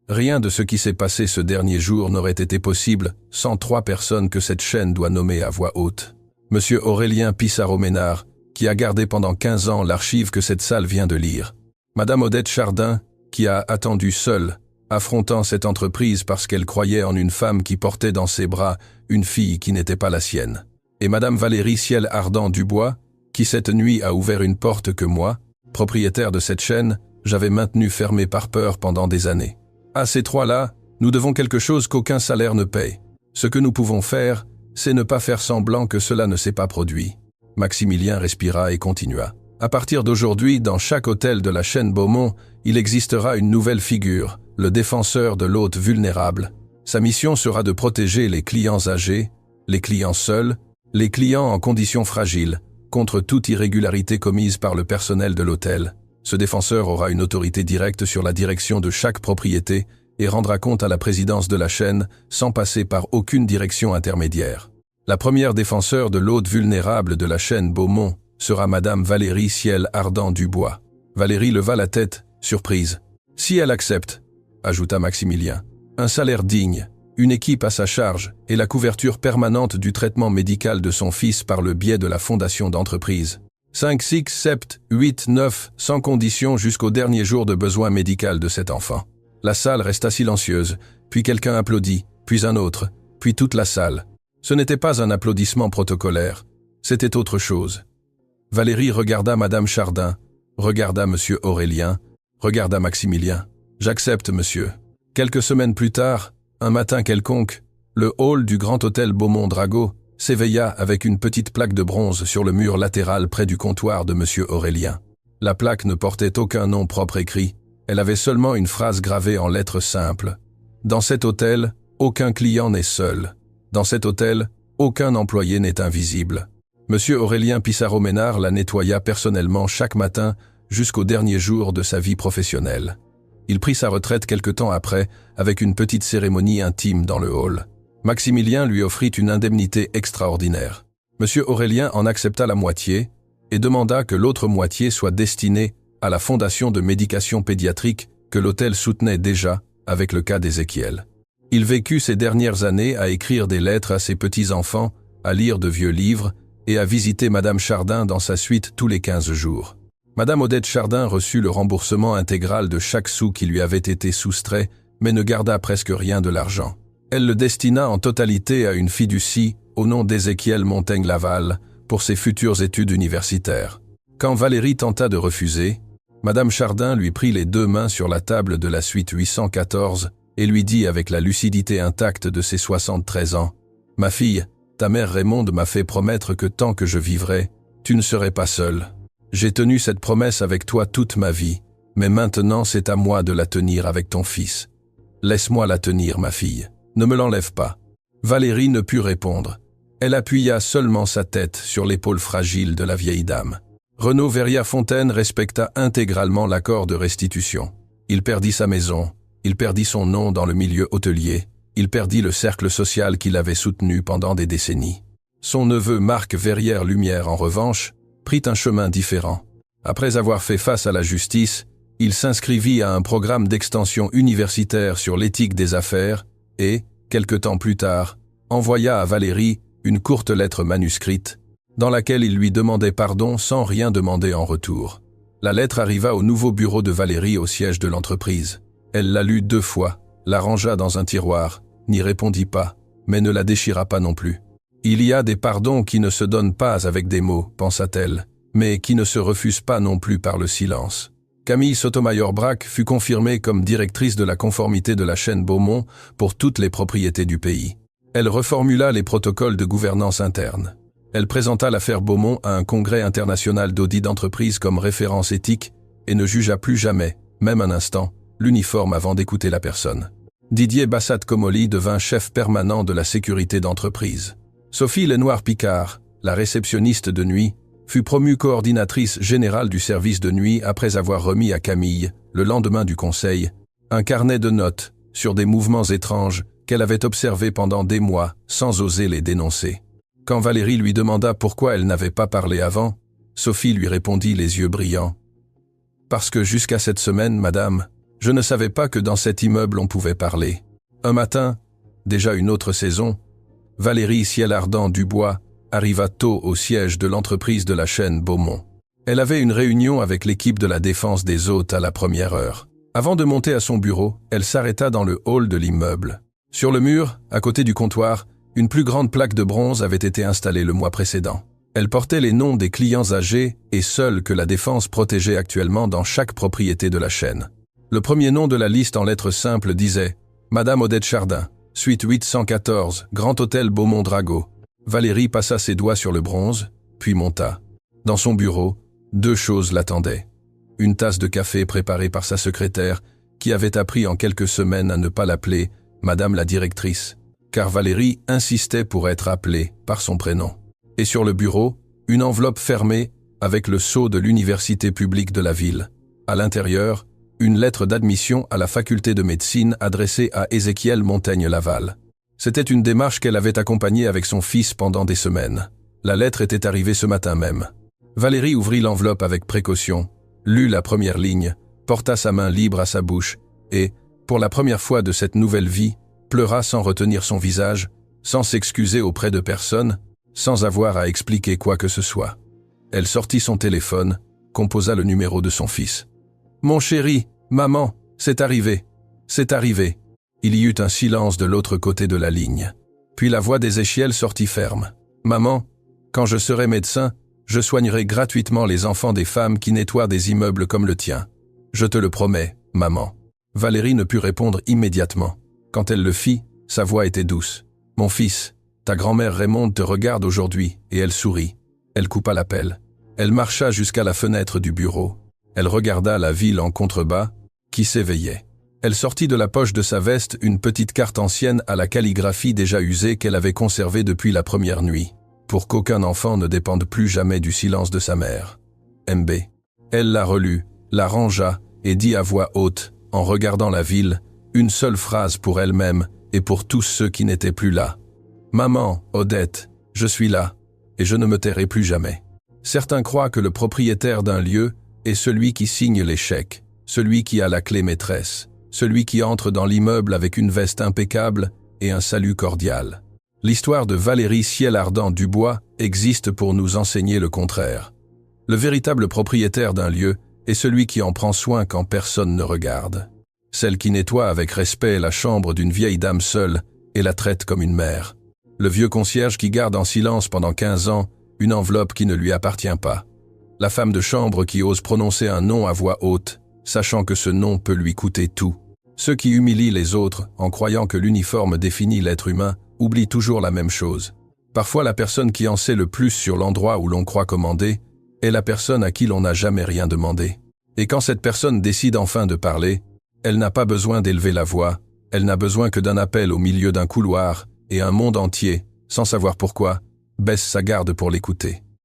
rien de ce qui s'est passé ce dernier jour n'aurait été possible sans 3 personnes que cette chaîne doit nommer à voix haute. Monsieur Aurélien Pissarro-Ménard, qui a gardé pendant 15 ans l'archive que cette salle vient de lire. Madame Odette Chardin, qui a attendu seule, affrontant cette entreprise parce qu'elle croyait en une femme qui portait dans ses bras une fille qui n'était pas la sienne. Et Madame Valérie Ciel Ardent Dubois, qui cette nuit a ouvert une porte que moi, propriétaire de cette chaîne, j'avais maintenue fermée par peur pendant des années. À ces 3-là, nous devons quelque chose qu'aucun salaire ne paye. Ce que nous pouvons faire, c'est ne pas faire semblant que cela ne s'est pas produit. » Maximilien respira et continua. « À partir d'aujourd'hui, dans chaque hôtel de la chaîne Beaumont, il existera une nouvelle figure, le défenseur de l'hôte vulnérable. Sa mission sera de protéger les clients âgés, les clients seuls, les clients en conditions fragiles, contre toute irrégularité commise par le personnel de l'hôtel. Ce défenseur aura une autorité directe sur la direction de chaque propriété et rendra compte à la présidence de la chaîne sans passer par aucune direction intermédiaire. La première défenseur de l'hôte vulnérable de la chaîne Beaumont sera Madame Valérie Ciel Ardent Dubois. » Valérie leva la tête, surprise. « Si elle accepte, » ajouta Maximilien, « un salaire digne, une équipe à sa charge et la couverture permanente du traitement médical de son fils par le biais de la fondation d'entreprise. 5, 6, 7, 8, 9, sans condition jusqu'au dernier jour de besoin médical de cet enfant. » La salle resta silencieuse, puis quelqu'un applaudit, puis un autre, puis toute la salle. Ce n'était pas un applaudissement protocolaire, c'était autre chose. Valérie regarda Madame Chardin, regarda Monsieur Aurélien, regarda Maximilien. « J'accepte, monsieur. » Quelques semaines plus tard, un matin quelconque, le hall du grand hôtel Beaumont-Drago s'éveilla avec une petite plaque de bronze sur le mur latéral près du comptoir de Monsieur Aurélien. La plaque ne portait aucun nom propre écrit, elle avait seulement une phrase gravée en lettres simples. « Dans cet hôtel, aucun client n'est seul. Dans cet hôtel, aucun employé n'est invisible. » Monsieur Aurélien Pissarro-Ménard la nettoya personnellement chaque matin jusqu'au dernier jour de sa vie professionnelle. Il prit sa retraite quelque temps après, avec une petite cérémonie intime dans le hall. Maximilien lui offrit une indemnité extraordinaire. Monsieur Aurélien en accepta la moitié et demanda que l'autre moitié soit destinée à la fondation de médication pédiatrique que l'hôtel soutenait déjà avec le cas d'Ézéchiel. Il vécut ces dernières années à écrire des lettres à ses petits-enfants, à lire de vieux livres et à visiter Madame Chardin dans sa suite tous les 15 jours. Madame Odette Chardin reçut le remboursement intégral de chaque sou qui lui avait été soustrait, mais ne garda presque rien de l'argent. Elle le destina en totalité à une fiducie au nom d'Ézéchiel Montaigne-Laval pour ses futures études universitaires. Quand Valérie tenta de refuser, Madame Chardin lui prit les 2 mains sur la table de la suite 814 et lui dit avec la lucidité intacte de ses 73 ans, « Ma fille, ta mère Raymonde m'a fait promettre que tant que je vivrai, tu ne serais pas seule. J'ai tenu cette promesse avec toi toute ma vie, mais maintenant c'est à moi de la tenir avec ton fils. Laisse-moi la tenir, ma fille. Ne me l'enlève pas. » Valérie ne put répondre. Elle appuya seulement sa tête sur l'épaule fragile de la vieille dame. Renaud Verrières-Fontaine respecta intégralement l'accord de restitution. Il perdit sa maison, il perdit son nom dans le milieu hôtelier, il perdit le cercle social qu'il avait soutenu pendant des décennies. Son neveu Marc Verrières-Lumière, en revanche, prit un chemin différent. Après avoir fait face à la justice, il s'inscrivit à un programme d'extension universitaire sur l'éthique des affaires et, quelque temps plus tard, envoya à Valérie une courte lettre manuscrite, dans laquelle il lui demandait pardon sans rien demander en retour. La lettre arriva au nouveau bureau de Valérie au siège de l'entreprise. Elle la lut 2 fois, la rangea dans un tiroir, n'y répondit pas, mais ne la déchira pas non plus. Il y a des pardons qui ne se donnent pas avec des mots, pensa-t-elle, mais qui ne se refusent pas non plus par le silence. Camille Sotomayor-Brac fut confirmée comme directrice de la conformité de la chaîne Beaumont pour toutes les propriétés du pays. Elle reformula les protocoles de gouvernance interne. Elle présenta l'affaire Beaumont à un congrès international d'audit d'entreprise comme référence éthique et ne jugea plus jamais, même un instant, l'uniforme avant d'écouter la personne. Didier Bassat-Comolli devint chef permanent de la sécurité d'entreprise. Sophie Lenoir-Picard, la réceptionniste de nuit, fut promue coordinatrice générale du service de nuit après avoir remis à Camille, le lendemain du conseil, un carnet de notes sur des mouvements étranges qu'elle avait observés pendant des mois sans oser les dénoncer. Quand Valérie lui demanda pourquoi elle n'avait pas parlé avant, Sophie lui répondit les yeux brillants. « Parce que jusqu'à cette semaine, madame, je ne savais pas que dans cet immeuble on pouvait parler. Un matin, déjà une autre saison, Valérie Ciel Ardent Dubois arriva tôt au siège de l'entreprise de la chaîne Beaumont. Elle avait une réunion avec l'équipe de la défense des hôtes à la première heure. Avant de monter à son bureau, elle s'arrêta dans le hall de l'immeuble. Sur le mur, à côté du comptoir, une plus grande plaque de bronze avait été installée le mois précédent. Elle portait les noms des clients âgés et seuls que la défense protégeait actuellement dans chaque propriété de la chaîne. Le premier nom de la liste en lettres simples disait « Madame Odette Chardin, suite 814, Grand Hôtel Beaumont-Drago ». Valérie passa ses doigts sur le bronze, puis monta. Dans son bureau, 2 choses l'attendaient. Une tasse de café préparée par sa secrétaire, qui avait appris en quelques semaines à ne pas l'appeler « Madame la directrice », car Valérie insistait pour être appelée par son prénom. Et sur le bureau, une enveloppe fermée avec le sceau de l'université publique de la ville. À l'intérieur, une lettre d'admission à la faculté de médecine adressée à Ézéchiel Montaigne-Laval. C'était une démarche qu'elle avait accompagnée avec son fils pendant des semaines. La lettre était arrivée ce matin même. Valérie ouvrit l'enveloppe avec précaution, lut la première ligne, porta sa main libre à sa bouche et, pour la première fois de cette nouvelle vie, pleura sans retenir son visage, sans s'excuser auprès de personne, sans avoir à expliquer quoi que ce soit. Elle sortit son téléphone, composa le numéro de son fils. « Mon chéri, maman, c'est arrivé, c'est arrivé. » Il y eut un silence de l'autre côté de la ligne. Puis la voix d'Ézéchiel sortit ferme. « Maman, quand je serai médecin, je soignerai gratuitement les enfants des femmes qui nettoient des immeubles comme le tien. Je te le promets, maman. » Valérie ne put répondre immédiatement. Quand elle le fit, sa voix était douce. « Mon fils, ta grand-mère Raymonde te regarde aujourd'hui, et elle sourit. » Elle coupa l'appel. Elle marcha jusqu'à la fenêtre du bureau. Elle regarda la ville en contrebas, qui s'éveillait. Elle sortit de la poche de sa veste une petite carte ancienne à la calligraphie déjà usée qu'elle avait conservée depuis la première nuit. pour qu'aucun enfant ne dépende plus jamais du silence de sa mère. MB. Elle l'a relu, la rangea et dit à voix haute, en regardant la ville, une seule phrase pour elle-même et pour tous ceux qui n'étaient plus là. « Maman, Odette, je suis là, et je ne me tairai plus jamais. » Certains croient que le propriétaire d'un lieu est celui qui signe les chèques, celui qui a la clé maîtresse, celui qui entre dans l'immeuble avec une veste impeccable et un salut cordial. L'histoire de Valérie Ciel-Ardent-Dubois existe pour nous enseigner le contraire. Le véritable propriétaire d'un lieu est celui qui en prend soin quand personne ne regarde. Celle qui nettoie avec respect la chambre d'une vieille dame seule et la traite comme une mère. Le vieux concierge qui garde en silence pendant 15 ans une enveloppe qui ne lui appartient pas. La femme de chambre qui ose prononcer un nom à voix haute, sachant que ce nom peut lui coûter tout. Ceux qui humilient les autres en croyant que l'uniforme définit l'être humain oublient toujours la même chose. Parfois la personne qui en sait le plus sur l'endroit où l'on croit commander est la personne à qui l'on n'a jamais rien demandé. Et quand cette personne décide enfin de parler, elle n'a pas besoin d'élever la voix, elle n'a besoin que d'un appel au milieu d'un couloir, et un monde entier, sans savoir pourquoi, baisse sa garde pour l'écouter.